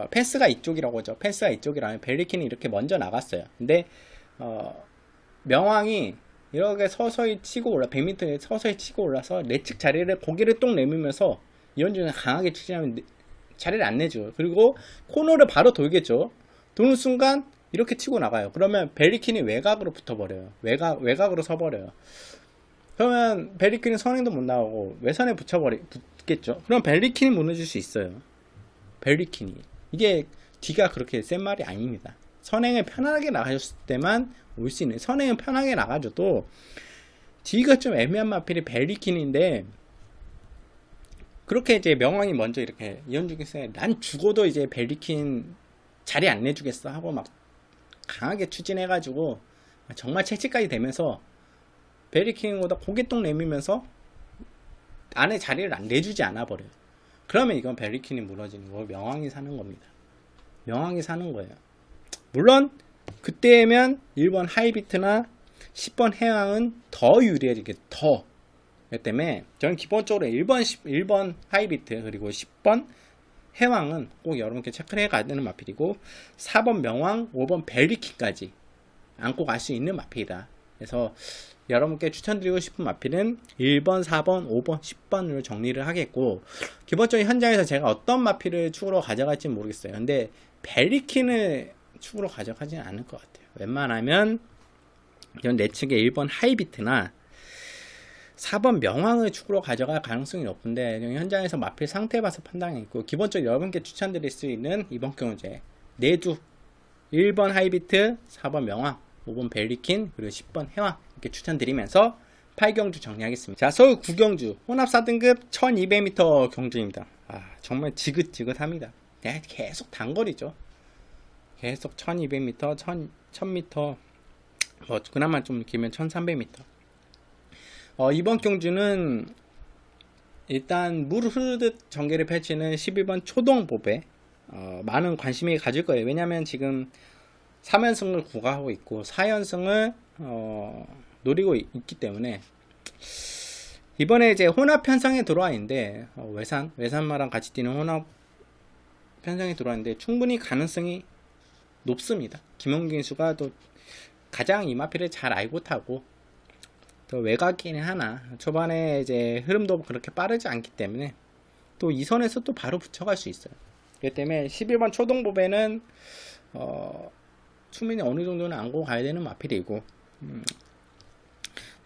패스가 이쪽이라고 하죠. 패스가 이쪽이라면 벨리킨이 이렇게 먼저 나갔어요. 근데 명왕이 이렇게 서서히 치고 100m에 서서히 치고 올라서 내측 자리를 고개를 똥 내밀면서 이런 중에 강하게 추진하면 자리를 안 내죠. 그리고 코너를 바로 돌겠죠. 도는 순간 이렇게 치고 나가요. 그러면 벨리킨이 외곽으로 붙어버려요. 외곽으로 서버려요. 그러면 벨리킨이 선행도 못 나오고 외선에 붙겠죠. 그럼 벨리킨이 무너질 수 있어요. 벨리킨이. 이게 뒤가 그렇게 센 말이 아닙니다. 선행을 편하게 나가줬을 때만 올 수 있는, 선행을 편하게 나가줘도 뒤가 좀 애매한 마필이 벨리킨인데, 그렇게 이제 명왕이 먼저 이렇게 이현중에서 난 죽어도 이제 벨리킨 자리 안 내주겠어 하고 막 강하게 추진해가지고 정말 채찍까지 되면서 벨리킨보다 고개똥 내밀면서 안에 자리를 안 내주지 않아 버려요. 그러면 이건 벨리킨이 무너지는 거고 명왕이 사는 겁니다. 명왕이 사는 거예요. 물론 그때면 1번 하이비트나 10번 해왕은 더 유리해지겠죠. 더. 그렇기 때문에 저는 기본적으로 1번 하이비트 그리고 10번 해왕은 꼭 여러분께 체크를 해가야 되는 마필이고, 4번 명왕, 5번 벨리킨까지 안고 갈 수 있는 마필이다. 그래서 여러분께 추천드리고 싶은 마필은 1번, 4번, 5번, 10번으로 정리를 하겠고, 기본적인 현장에서 제가 어떤 마필을 축으로 가져갈지 모르겠어요. 근데 벨리킨을 축으로 가져가지는 않을 것 같아요. 웬만하면 이런 내측의 1번 하이비트나 4번 명왕을 축으로 가져갈 가능성이 높은데, 현장에서 마필 상태 봐서 판단했고, 기본적으로 여러분께 추천드릴 수 있는 이번 경우제 내두 1번 하이비트, 4번 명왕, 5번 벨리킨, 그리고 10번 해왕 이렇게 추천드리면서 8경주 정리하겠습니다. 자, 서울 9경주 혼합 4등급 1200m 경주입니다. 정말 지긋지긋합니다. 계속 단거리죠. 계속 1200m, 1000m, 뭐 그나마 좀 길면 1300m. 이번 경주는 일단 물 흐르듯 전개를 펼치는 12번 초동보배 많은 관심이 가질 거예요. 왜냐면 지금 3연승을 구가하고 있고 4연승을 노리고 있기 때문에 이번에 이제 혼합 편성에 들어와 있는데 외산마랑 같이 뛰는 혼합 편성에 들어와 있는데 충분히 가능성이 높습니다. 김홍균 수가 또 가장 이 마필을 잘 알고 타고 또 외곽이긴 하나 초반에 이제 흐름도 그렇게 빠르지 않기 때문에 또 2선에서 또 바로 붙여갈 수 있어요. 그렇기 때문에 11번 초동보배는 충분히 어느 정도는 안고 가야 되는 마필이고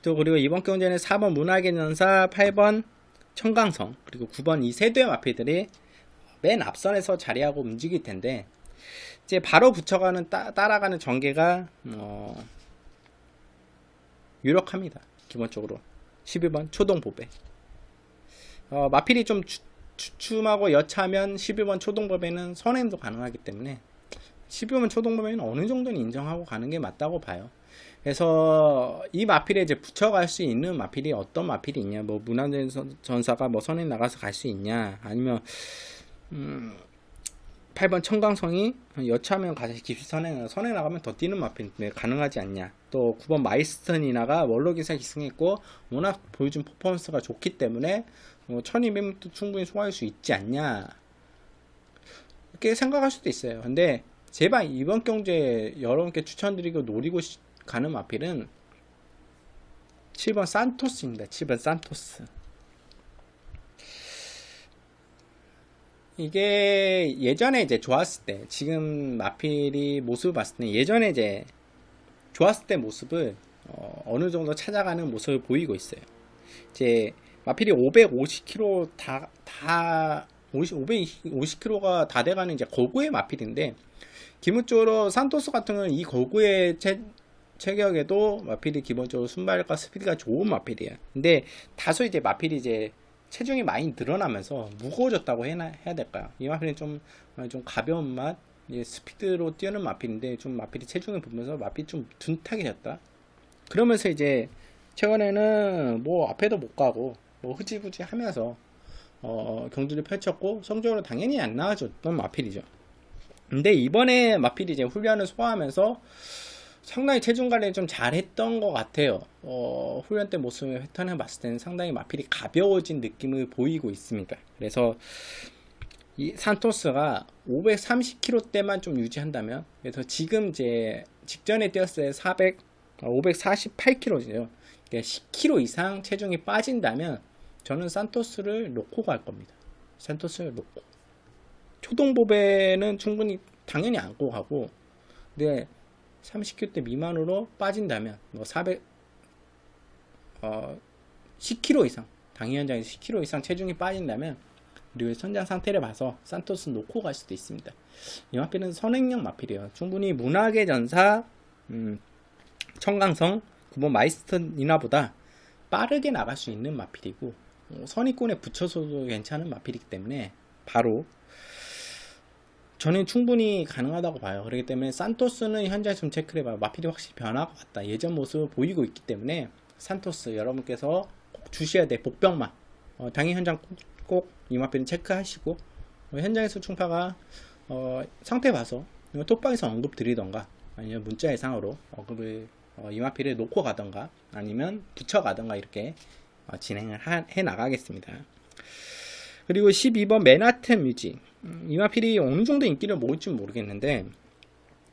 또 그리고 이번 경기에는 4번 문학의 전사, 8번 청강성 그리고 9번 이 세 대의 마필들이 맨 앞선에서 자리하고 움직일 텐데 이제 바로 붙여가는 따라가는 전개가 유력합니다. 기본적으로 12번 초동보배 마필이 좀 주춤하고 여차하면 12번 초동보배는 선행도 가능하기 때문에 12번 초동보배는 어느 정도는 인정하고 가는 게 맞다고 봐요. 그래서 이 마필에 이제 붙여갈 수 있는 마필이 어떤 마필이 있냐, 뭐 문화의 전사가 뭐 선행 나가서 갈 수 있냐, 아니면 8번 청강성이 여차하면 가서 깊이 선행 나가면 더 뛰는 마필인데 가능하지 않냐. 또 9번 마이스턴이나가 원로기사 기승했고 워낙 보여준 퍼포먼스가 좋기 때문에 1200m도 충분히 소화할 수 있지 않냐 이렇게 생각할 수도 있어요. 근데 제발 이번 경주에 여러분께 추천드리고 노리고 가는 마필은 7번 산토스입니다. 7번 산토스. 이게 예전에 이제 좋았을 때, 지금 마필이 모습을 봤을 때, 예전에 이제 좋았을 때 모습을 어느 정도 찾아가는 모습을 보이고 있어요. 이제 마필이 550km 550km가 다 돼가는 이제 거구의 마필인데, 기본적으로 산토스 같은 경우는 이 거구의 체격에도 마필이 기본적으로 순발과 스피드가 좋은 마필이에요. 근데 다소 이제 마필이 이제 체중이 많이 늘어나면서 무거워졌다고 해야 될까요? 이 마필은 좀 가벼운 맛, 스피드로 뛰는 마필인데 좀 마필이 체중을 보면서 마필이 좀 둔탁이 됐다. 그러면서 이제 최근에는 뭐 앞에도 못 가고 뭐 흐지부지 하면서 경주를 펼쳤고 성적으로 당연히 안 나와줬던 마필이죠. 근데 이번에 마필이 이제 훈련을 소화하면서 상당히 체중 관리를 좀 잘했던 것 같아요. 훈련 때 모습을 패턴을 봤을 때는 상당히 마필이 가벼워진 느낌을 보이고 있습니다. 그래서 이 산토스가 530km대만 좀 유지한다면, 그래서 지금 이제 직전에 뛰었을 때 548kg죠. 그러니까 10kg 이상 체중이 빠진다면 저는 산토스를 놓고 갈 겁니다. 산토스를 놓고. 초동보배는 충분히 당연히 안고 가고, 근데 30kg 미만으로 빠진다면 뭐 10kg 이상 당위 현장에서 10kg 이상 체중이 빠진다면 그리고 선장 상태를 봐서 산토스 놓고 갈 수도 있습니다. 이 마필은 선행력 마필이에요. 충분히 문학의 전사 청강성 9번 마이스턴이나보다 빠르게 나갈 수 있는 마필이고 선입권에 붙여서도 괜찮은 마필이기 때문에 바로 저는 충분히 가능하다고 봐요. 그렇기 때문에 산토스는 현재 좀 체크를 해봐요. 마필이 확실히 변화가 왔다. 예전 모습을 보이고 있기 때문에 산토스 여러분께서 꼭 주셔야 돼. 복병만. 당일 현장 꼭 이 마필은 체크하시고 현장에서 충파가 상태 봐서 톡방에서 언급 드리던가 아니면 문자 예상으로 언급을 이 마필을 놓고 가던가 아니면 붙여 가던가 이렇게 진행을 해 나가겠습니다. 그리고 12번 맨하튼 뮤직. 이 마필이 어느 정도 인기를 모을지 모르겠는데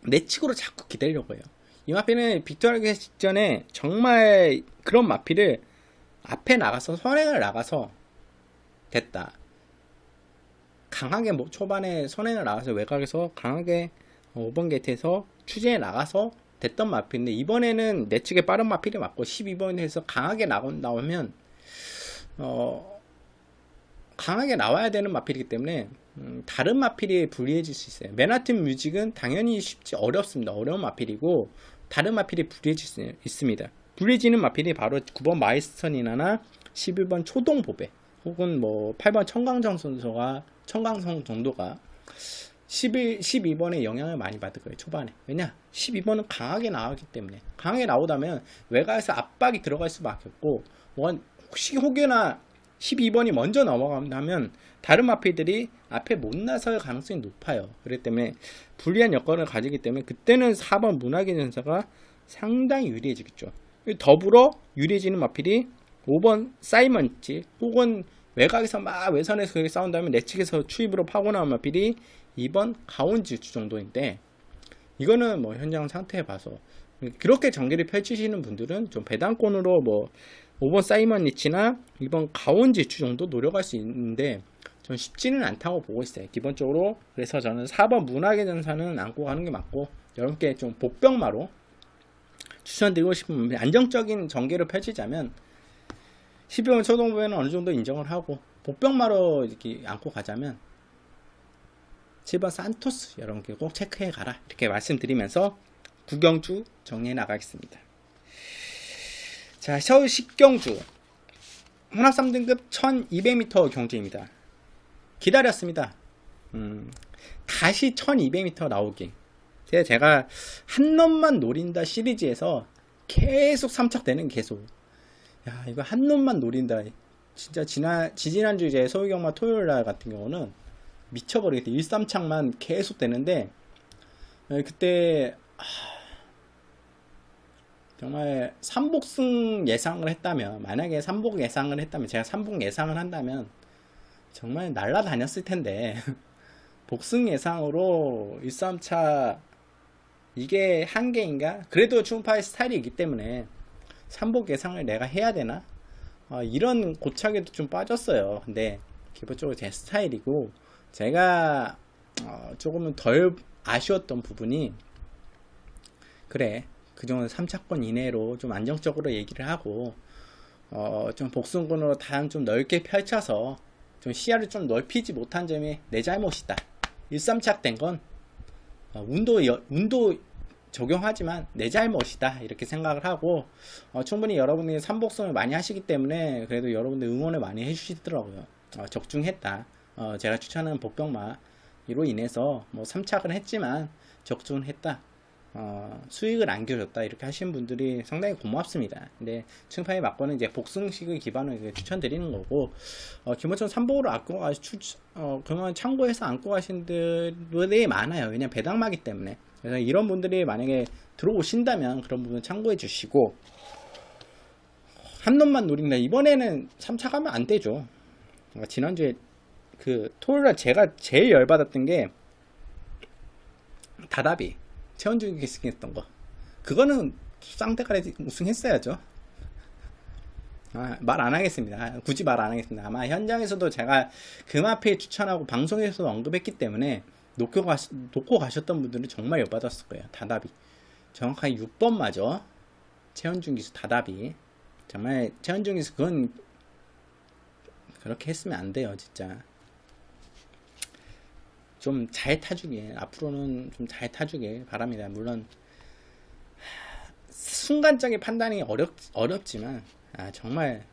내측으로 자꾸 기다리려고 해요. 이 마필은 빅토리아 직전에 정말 그런 마필을 앞에 나가서 선행을 나가서 됐다. 강하게 초반에 선행을 나가서 외곽에서 강하게 5번 게이트에서 추진해 나가서 됐던 마필인데 이번에는 내측에 빠른 마필이 맞고 12번에서 강하게 나오면 강하게 나와야 되는 마필이기 때문에 다른 마필이 불리해질 수 있어요. 맨하튼 뮤직은 당연히 어렵습니다. 어려운 마필이고 다른 마필이 불리해질 수 있습니다. 불리해지는 마필이 바로 9번 마이스턴이나 11번 초동보배 혹은 뭐 8번 청강성 정도가 12번에 영향을 많이 받을 거예요. 초반에. 왜냐? 12번은 강하게 나오기 때문에 강하게 나오다면 외곽에서 압박이 들어갈 수밖에 없고 혹시 혹여나 12번이 먼저 넘어간다면 다른 마필들이 앞에 못 나설 가능성이 높아요. 그렇기 때문에 불리한 여건을 가지기 때문에 그때는 4번 문학의 전사가 상당히 유리해지겠죠. 더불어 유리해지는 마필이 5번 사이먼지 혹은 외곽에서 막 외선에서 그렇게 싸운다면 내측에서 추입으로 파고 나온 마필이 2번 가온지주 정도인데, 이거는 뭐 현장 상태에 봐서 그렇게 전개를 펼치시는 분들은 좀 배당권으로 뭐 5번 사이먼 니치나 2번 가온지주 정도 노려갈 수 있는데 전 쉽지는 않다고 보고 있어요, 기본적으로. 그래서 저는 4번 문학의 전사는 안고 가는 게 맞고, 여러분께 좀 복병마로 추천드리고 싶은, 안정적인 전개를 펼치자면 12번 초동부에는 어느 정도 인정을 하고 복병마로 이렇게 안고 가자면 7번 산토스 여러분께 꼭 체크해 가라, 이렇게 말씀드리면서 구경주 정리해 나가겠습니다. 자, 서울 10경주 혼합 3등급 1200m 경주입니다. 기다렸습니다. 다시 1200m 나오기. 제가 한 놈만 노린다 시리즈에서 계속 삼착되는, 계속. 야, 이거 한 놈만 노린다. 진짜 지지난주 이제 서울경마 토요일날 같은 경우는 미쳐버리겠다. 1삼착만 계속 되는데, 그때 정말 3복승 예상을 했다면, 만약에 3복 예상을 했다면, 제가 3복 예상을 한다면 정말 날라다녔을 텐데 복승 예상으로 1삼차 이게 한계인가? 그래도 충파의 스타일이기 때문에 3복 예상을 내가 해야 되나? 이런 고착에도 좀 빠졌어요. 근데 기본적으로 제 스타일이고, 제가 조금은 덜 아쉬웠던 부분이, 그래 그 정도 3차권 이내로 좀 안정적으로 얘기를 하고 좀 복승권으로 단 좀 넓게 펼쳐서 좀 시야를 좀 넓히지 못한 점이 내 잘못이다. 1삼착 된 건 운도 적용하지만 내 잘못이다, 이렇게 생각을 하고, 충분히 여러분이 3복승을 많이 하시기 때문에 그래도 여러분들 응원을 많이 해주시더라고요. 적중했다. 제가 추천하는 복병마로 인해서 뭐 3착은 했지만 적중을 했다. 수익을 안겨줬다, 이렇게 하시는 분들이 상당히 고맙습니다. 근데 층파에 맞고는 이제 복승식을 기반으로 추천드리는 거고, 기본적으로 3복으로 안고 그만 참고해서 안고 가신 분들이 많아요. 왜냐면 배당마기 때문에. 그래서 이런 분들이 만약에 들어오신다면 그런 부분 참고해 주시고, 한 놈만 노린다. 이번에는 3차 가면 안 되죠. 지난주에 그 토요일날 제가 제일 열받았던 게 다다비 최원중이 기승했던 거. 그거는 쌍대가리 우승했어야죠. 말 안 하겠습니다. 굳이 말 안 하겠습니다. 아마 현장에서도 제가 금앞에 추천하고 방송에서도 언급했기 때문에 놓고 가셨던 분들은 정말 열받았을 거예요. 다다비 정확하게 6번 맞아. 최원중 기수 다다비. 정말 최원중 기수 그건 그렇게 했으면 안 돼요, 진짜. 좀 잘 타주길, 앞으로는 좀 잘 타주길 바랍니다. 물론 순간적인 판단이 어렵지만 정말.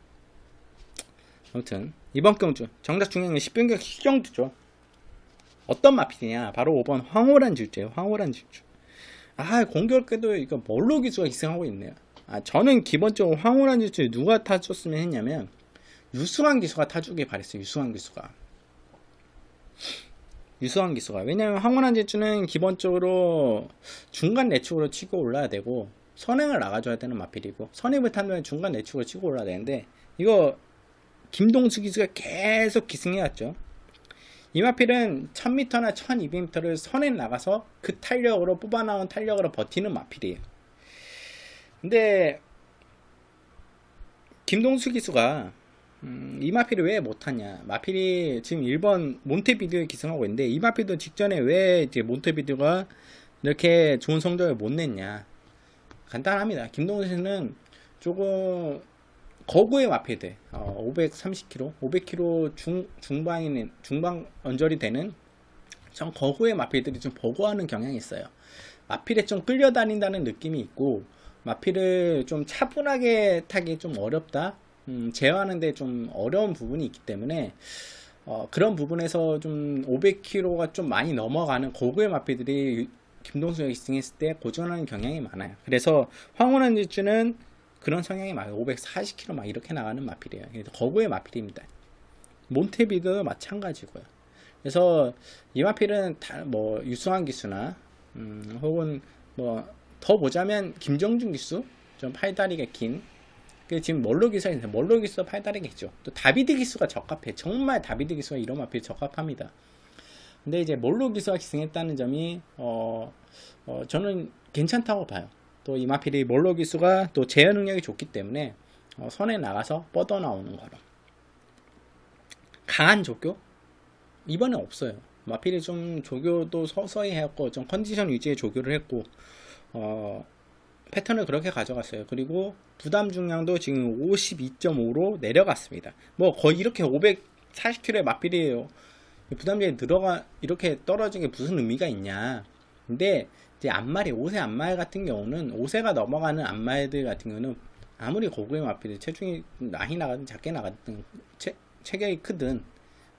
아무튼 이번 경주 정작 중요한 건 10병격 시경주죠. 어떤 마필이냐, 바로 5번 황홀한 질주예요. 황홀한 질주. 공교롭게도 이거 뭘로 기수가 기승하고 있네요. 저는 기본적으로 황홀한 질주를 누가 타줬으면 했냐면 유승환 기수가 타주길 바랬어요. 유승환 기수가. 왜냐면 황홀한 질주는 기본적으로 중간 내축으로 치고 올라야 되고 선행을 나가줘야 되는 마필이고, 선행을 타면 중간 내축으로 치고 올라야 되는데, 이거 김동수 기수가 계속 기승해왔죠. 이 마필은 1000m나 1200m를 선행 나가서 그 탄력으로 뽑아나온 탄력으로 버티는 마필이에요. 근데 김동수 기수가 이 마필을 왜 못하냐. 마필이 지금 1번 몬테비디오에 기승하고 있는데, 이 마필도 직전에 왜 이제 몬테비디오가 이렇게 좋은 성적을 못 냈냐. 간단합니다. 김동수는 조금 거구의 마필들, 530kg, 500kg 중방 언저리 되는 좀 거구의 마필들이 좀 버거워하는 경향이 있어요. 마필에 좀 끌려다닌다는 느낌이 있고, 마필을 좀 차분하게 타기 좀 어렵다. 제어하는데 좀 어려운 부분이 있기 때문에 그런 부분에서 좀 500kg가 좀 많이 넘어가는 고구의 마필들이 김동수가 기승했을 때 고전하는 경향이 많아요. 그래서 황홀한 질주는 그런 성향이 막 540km 막 이렇게 나가는 마필이에요. 거구의 마필입니다. 몬테비드도 마찬가지고요. 그래서 이 마필은 뭐 유승환 기수나 혹은 뭐 더 보자면 김정준 기수 좀 팔다리가 긴 지금 멀로 기수가 있는데 멀로 기수가 팔다리가 있죠. 또 다비드 기수가 적합해. 정말 다비드 기수가 이런 마필 적합합니다. 근데 이제 멀로 기수가 기승했다는 점이 저는 괜찮다고 봐요. 또 이 마필이 멀로 기수가 또 제어 능력이 좋기 때문에 선에 나가서 뻗어 나오는 거로. 강한 조교? 이번에 없어요. 마필이 좀 조교도 서서히 해왔고 좀 컨디션 유지의 조교를 했고 패턴을 그렇게 가져갔어요. 그리고 부담 중량도 지금 52.5로 내려갔습니다. 뭐 거의 이렇게 540kg의 마필이에요. 부담량이 이렇게 떨어진 게 무슨 의미가 있냐. 근데 이제 앞말이 5세 앞말 같은 경우는 5세가 넘어가는 앞말들 같은 경우는 아무리 고구의 마필이 체중이 많이 나가든 작게 나가든 체격이 크든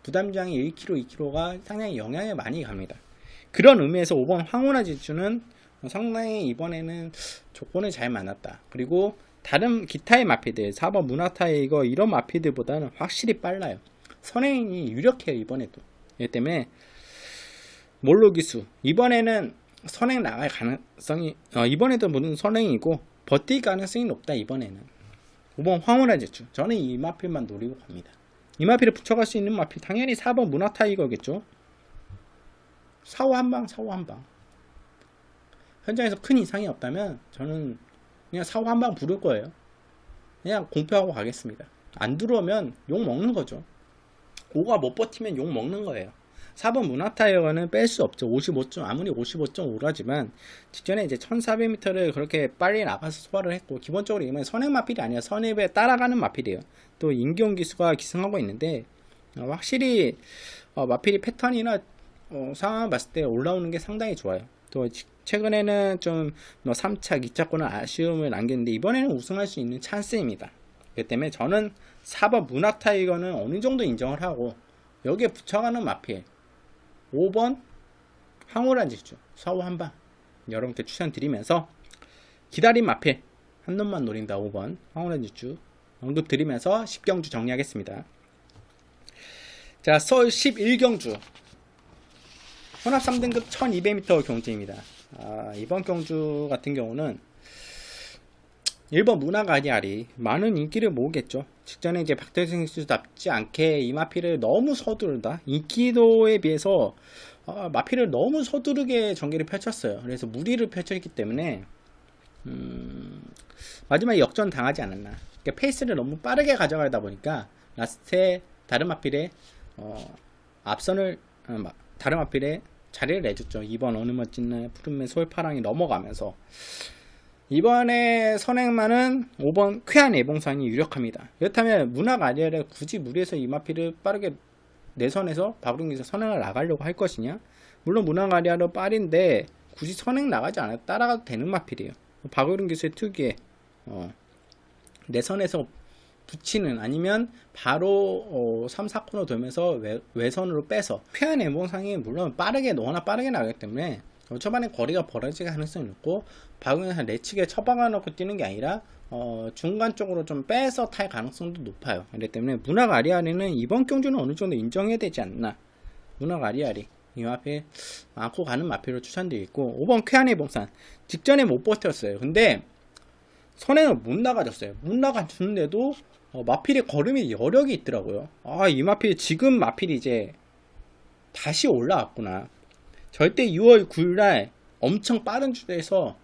부담장이 1kg, 2kg가 상당히 영향을 많이 갑니다. 그런 의미에서 5번 황혼아 지주는 상당히 이번에는 조건을 잘 만났다. 그리고 다른 기타의 마피들 4번 문화타이거 이런 마피들보다는 확실히 빨라요. 선행이 유력해요. 이번에도. 이 때문에 몰로기수 이번에는 선행 나갈 가능성이 이번에도 무슨 선행이고 버틸 가능성이 높다. 이번에는 5번 황혼아 지주 저는 이 마필만 노리고 갑니다. 이 마필을 붙여갈 수 있는 마필 당연히 4번 문화타이거겠죠. 사후 한방 현장에서 큰 이상이 없다면 저는 그냥 사후 한방 부를 거예요. 그냥 공표하고 가겠습니다. 안 들어오면 욕 먹는 거죠. 5가 못 버티면 욕 먹는 거예요. 4번 문화타이어는 뺄 수 없죠. 55점 아무리 55.5라지만 직전에 이제 1400m를 그렇게 빨리 나가서 소화를 했고 기본적으로 이번에 선행 마필이 아니라 선행에 따라가는 마필이에요. 또 임기용 기수가 기승하고 있는데 확실히 마필이 패턴이나 상황을 봤을 때 올라오는 게 상당히 좋아요. 또 최근에는 좀 3차, 2차권은 아쉬움을 남겼는데 이번에는 우승할 수 있는 찬스입니다. 그렇기 때문에 저는 4번 문학타이거는 어느 정도 인정을 하고 여기에 붙여가는 마필 5번 황홀한 지주 사후 한방 여러분께 추천드리면서 기다린 마필 한 놈만 노린다. 5번 황홀한 지주 언급 드리면서 10경주 정리하겠습니다. 자, 서울 11경주 혼합 3등급 1200m 경주입니다. 이번 경주 같은 경우는 1번 문화가리알이 많은 인기를 모으겠죠. 직전에 이제 박태승 선수답지 않게 이 마필을 너무 서두르다 인기도에 비해서 마필을 너무 서두르게 전개를 펼쳤어요. 그래서 무리를 펼쳤기 때문에 마지막에 역전 당하지 않았나. 그러니까 페이스를 너무 빠르게 가져가다 보니까 라스트에 다른 마필의 앞선을 다른 마필에 자리를 내줬죠. 2번 어느 멋진 푸른매 솔파랑이 넘어가면서 이번에 선행만은 5번 쾌한 애봉상이 유력합니다. 그렇다면 문학아리아를 굳이 무리해서 이 마필을 빠르게 내선에서 바구릉기에서 선행을 나가려고 할 것이냐? 물론 문학아리아로 빠른데 굳이 선행 나가지 않아도 따라가도 되는 마필이에요. 바구릉기수의 특유의 내선에서 붙이는 아니면 바로 3, 4코너 돌면서 외선으로 빼서 쾌한 애봉상이 물론 워낙 빠르게 나가기 때문에 초반에 거리가 벌어질 가능성이 있고 바구니에서 내치게 처박아놓고 뛰는 게 아니라 중간 쪽으로 좀 빼서 탈 가능성도 높아요. 그렇기 때문에 문학 아리아리는 이번 경주는 어느 정도 인정해야 되지 않나. 문학 아리아리 이 마필 많고 가는 마필로 추천드리고 5번 쾌한의 봉산 직전에 못 버텼어요. 근데 선행을 못 나가졌어요. 못 나가주는데도 마필의 걸음이 여력이 있더라고요. 이 마필 지금 마필이 이제 다시 올라왔구나. 절대 6월 9일날 엄청 빠른 주제에서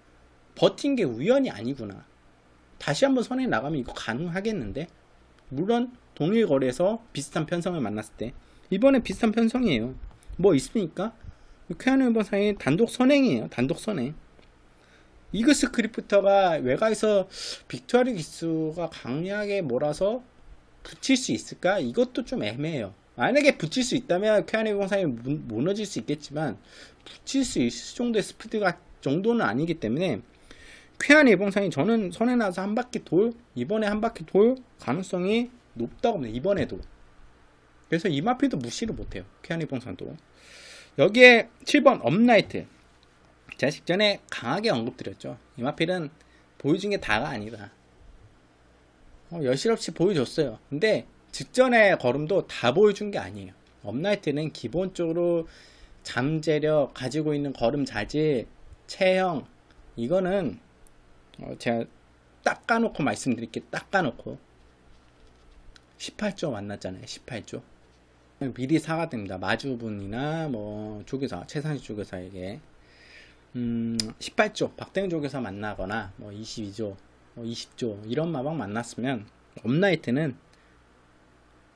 버틴 게 우연이 아니구나. 다시 한번 선행 나가면 이거 가능하겠는데? 물론 동일 거리에서 비슷한 편성을 만났을 때 이번에 비슷한 편성이에요. 뭐 있습니까? 쾌한 번상이 단독 선행이에요. 단독 선행. 이그스 크리프터가 외곽에서 빅토리 기수가 강하게 몰아서 붙일 수 있을까? 이것도 좀 애매해요. 만약에 붙일 수 있다면 쾌한의 공상이 무너질 수 있겠지만 붙일 수 있을 정도의 스피드가 정도는 아니기 때문에 쾌한의 봉상이 저는 선에 나서 한 바퀴 이번에 한 바퀴 돌 가능성이 높다고 봅니다. 이번에도. 그래서 이 마필도 무시를 못해요. 쾌한의 봉상도. 여기에 7번 업라이트. 제가 직전에 강하게 언급드렸죠. 이 마필은 보여준 게 다가 아니다. 여실없이 보여줬어요. 근데 직전의 걸음도 다 보여준 게 아니에요. 업라이트는 기본적으로 잠재력, 가지고 있는 걸음 자질, 체형, 이거는 제가 딱 까놓고 말씀드릴게요. 딱 까놓고 18조 만났잖아요. 18조. 미리 사과드립니다. 마주분이나 뭐 조교사, 최상식 조교사에게 18조 박대현 조교사 만나거나 뭐 22조, 20조 이런 마방 만났으면 업라이트는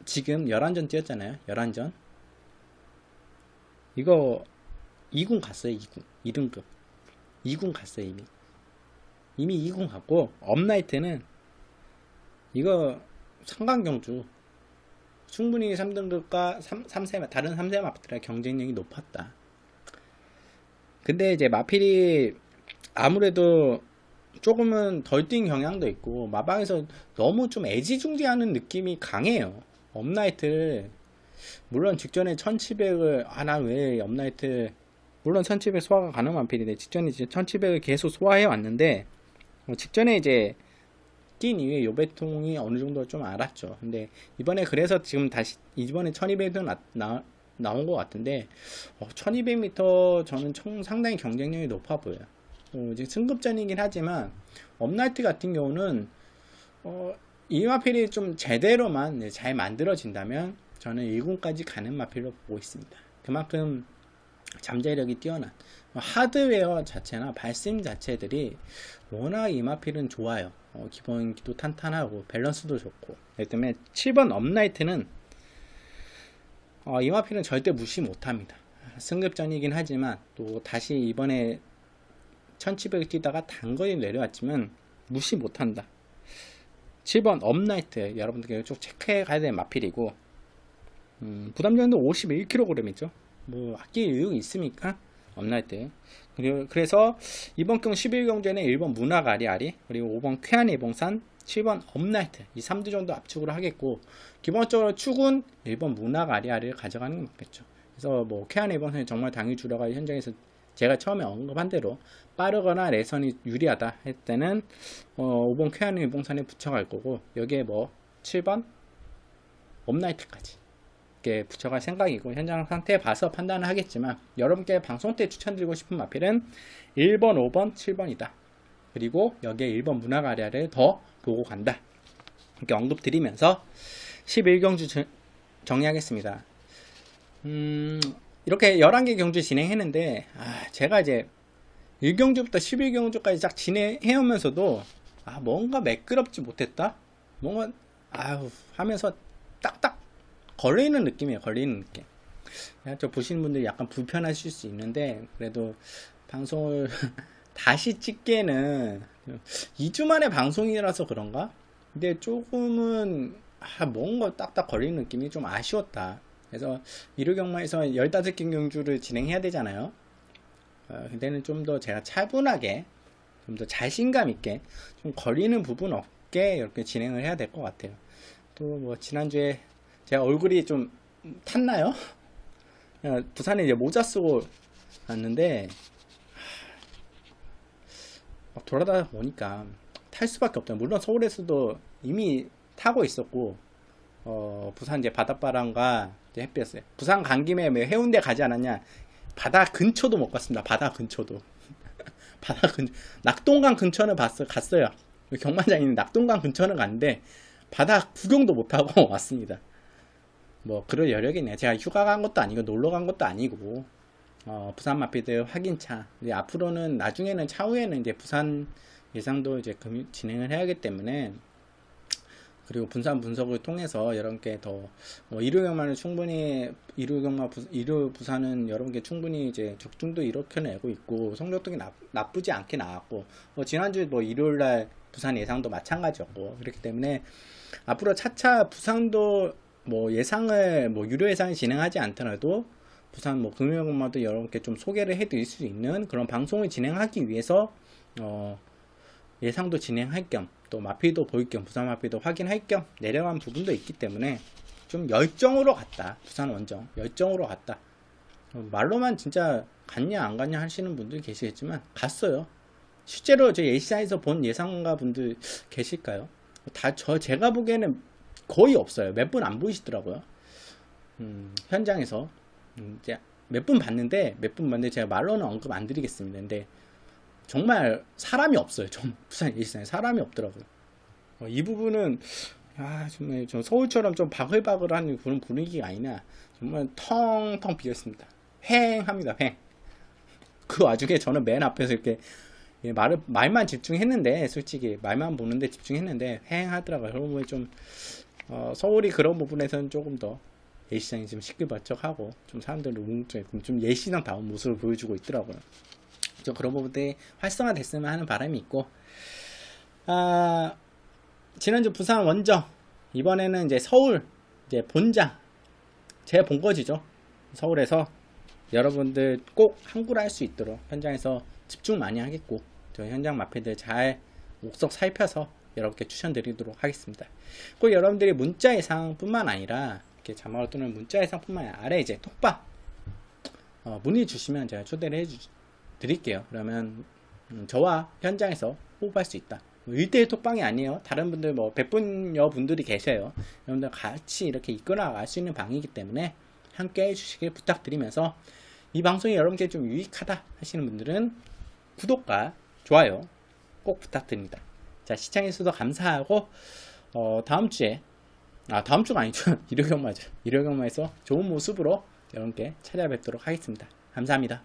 지금 11전 뛰었잖아요. 11전. 이거 2군 갔어요. 2군. 2등급. 2군 갔어요. 이미 2군 갔고 업라이트는 이거 상강경주 충분히 3등급과 3세, 다른 3세 마필이랑 경쟁력이 높았다. 근데 이제 마필이 아무래도 조금은 덜 뛴 경향도 있고 마방에서 너무 좀 애지중지하는 느낌이 강해요. 업라이트 물론 직전에 1700을 난 왜 업라이트 물론 1700 소화가 가능한 마필인데 직전에 이제 1700을 계속 소화해 왔는데 직전에 이제 뛴 이후에 요배통이 어느 정도 좀 알았죠. 근데 이번에 그래서 지금 다시 이번에 1200도 나온 것 같은데 1200m 저는 상당히 경쟁력이 높아 보여요. 지금 승급전이긴 하지만 업라이트 같은 경우는 이 마필이 좀 제대로만 잘 만들어진다면 저는 1군까지 가는 마필로 보고 있습니다. 그만큼 잠재력이 뛰어난 하드웨어 자체나 발심 자체들이 워낙 이 마필은 좋아요. 기본기도 탄탄하고 밸런스도 좋고 그렇기 때문에 7번 업라이트는 이 마필은 절대 무시 못합니다. 승급전이긴 하지만 또 다시 이번에 1700 뛰다가 단거리 내려왔지만 무시 못한다. 7번 업라이트 여러분들 쭉 체크해 가야 될 마필이고 부담정도 51kg이죠. 뭐 아낄 이유가 있습니까? 업라이트. 그래서 이번 경 11경주에는 1번 문화가리아리 그리고 5번 쾌한예봉산 7번 업라이트 이 3두 정도 압축으로 하겠고 기본적으로 축은 1번 문화가리아리를 가져가는 게 맞겠죠. 그래서 뭐 쾌한예봉산이 정말 당일 주라가 현장에서 제가 처음에 언급한 대로 빠르거나 레선이 유리하다 할 때는 5번 쾌한예봉산에 붙여갈 거고 여기에 뭐 7번 업라이트까지 이렇게 붙여갈 생각이고 현장 상태 봐서 판단을 하겠지만 여러분께 방송 때 추천드리고 싶은 마필은 1번, 5번, 7번이다. 그리고 여기에 1번 문화가리아를 더 보고 간다. 이렇게 언급 드리면서 11경주 정리하겠습니다. 이렇게 11개 경주 진행했는데 제가 이제 1경주부터 11경주까지 쫙 진행해 오면서도 뭔가 매끄럽지 못했다? 뭔가 하면서 딱딱 걸리는 느낌이에요. 걸리는 느낌. 저 보시는 분들이 약간 불편하실 수 있는데 그래도 방송을 다시 찍기에는 2주 만에 방송이라서 그런가? 근데 조금은 뭔가 딱딱 걸리는 느낌이 좀 아쉬웠다. 그래서 일요경마에서 15개 경주를 진행해야 되잖아요. 근데는 좀 더 제가 차분하게 좀 더 자신감 있게 좀 걸리는 부분 없게 이렇게 진행을 해야 될 것 같아요. 또 뭐 지난주에 제가 얼굴이 좀 탔나요? 부산에 이제 모자 쓰고 왔는데 막 돌아다니다 보니까 탈 수밖에 없다. 물론 서울에서도 이미 타고 있었고 부산 이제 바닷바람과 이제 햇볕에 부산 간 김에 왜 해운대 가지 않았냐? 바다 근처도 못 갔습니다. 바다 근처도 낙동강 근처는 갔어요. 경마장 있는 낙동강 근처는 갔는데 바다 구경도 못 하고 왔습니다. 뭐 그럴 여력이 있네요. 제가 휴가 간 것도 아니고 놀러 간 것도 아니고 부산 마필들 확인차 이제 앞으로는 나중에는 차후에는 이제 부산 예상도 이제 진행을 해야 하기 때문에 그리고 분산 분석을 통해서 여러분께 더 일요경마는 충분히 일요 부산은 여러분께 충분히 이제 적중도 이렇게 내고 있고 성적도 나쁘지 않게 나왔고 지난주 일요일날 부산 예상도 마찬가지였고 그렇기 때문에 앞으로 차차 부산도 예상을 유료 예상을 진행하지 않더라도 부산 금요일경마도 여러분께 좀 소개를 해드릴 수 있는 그런 방송을 진행하기 위해서 예상도 진행할 겸 또 마필도 볼 겸 부산 마필도 확인할 겸 내려간 부분도 있기 때문에 좀 열정으로 갔다. 부산 원정 열정으로 갔다. 말로만 진짜 갔냐 안 갔냐 하시는 분들 계시겠지만 갔어요. 실제로 저 예시장에서 본 예상가 분들 계실까요? 제가 보기에는 거의 없어요. 몇 분 안 보이시더라고요. 현장에서. 이제 몇 분 봤는데 제가 말로는 언급 안 드리겠습니다. 근데 정말 사람이 없어요. 좀 부산 예시장에 사람이 없더라고요. 이 부분은 정말 좀 서울처럼 좀 바글바글한 그런 분위기가 아니라 정말 텅텅 비었습니다. 휑합니다. 휑. 그 와중에 저는 맨 앞에서 이렇게 말만 집중했는데, 솔직히 말만 보는데 집중했는데 휑하더라고요. 여러분 좀 서울이 그런 부분에서는 조금 더 예시장이 좀 시끌벅적하고 좀 사람들 웅웅증 좀 예시장다운 모습을 보여주고 있더라고요. 좀 그런 부분들이 활성화됐으면 하는 바람이 있고, 지난주 부산 원정, 이번에는 이제 서울 이제 본장 제 본거지죠. 서울에서 여러분들 꼭 항구를 할 수 있도록 현장에서 집중 많이 하겠고, 저 현장 마패들 잘 옥석 살펴서 여러분께 추천드리도록 하겠습니다. 꼭 여러분들이 문자 예상뿐만 아니라 이렇게 자막을 또는 문자 예상뿐만 아니라 아래 이제 톡방 문의 주시면 제가 초대를 드릴게요. 그러면 저와 현장에서 호흡할 수 있다. 1대1 톡방이 아니에요. 다른 분들 100분여 분들이 계셔요. 여러분들 같이 이렇게 이끌어 나갈 수 있는 방이기 때문에 함께 해주시길 부탁드리면서, 이 방송이 여러분께 좀 유익하다 하시는 분들은 구독과 좋아요 꼭 부탁드립니다. 자, 시청해주셔서 감사하고, 다음 주가 아니죠. 일요경마죠. 일요경마에서 좋은 모습으로 여러분께 찾아뵙도록 하겠습니다. 감사합니다.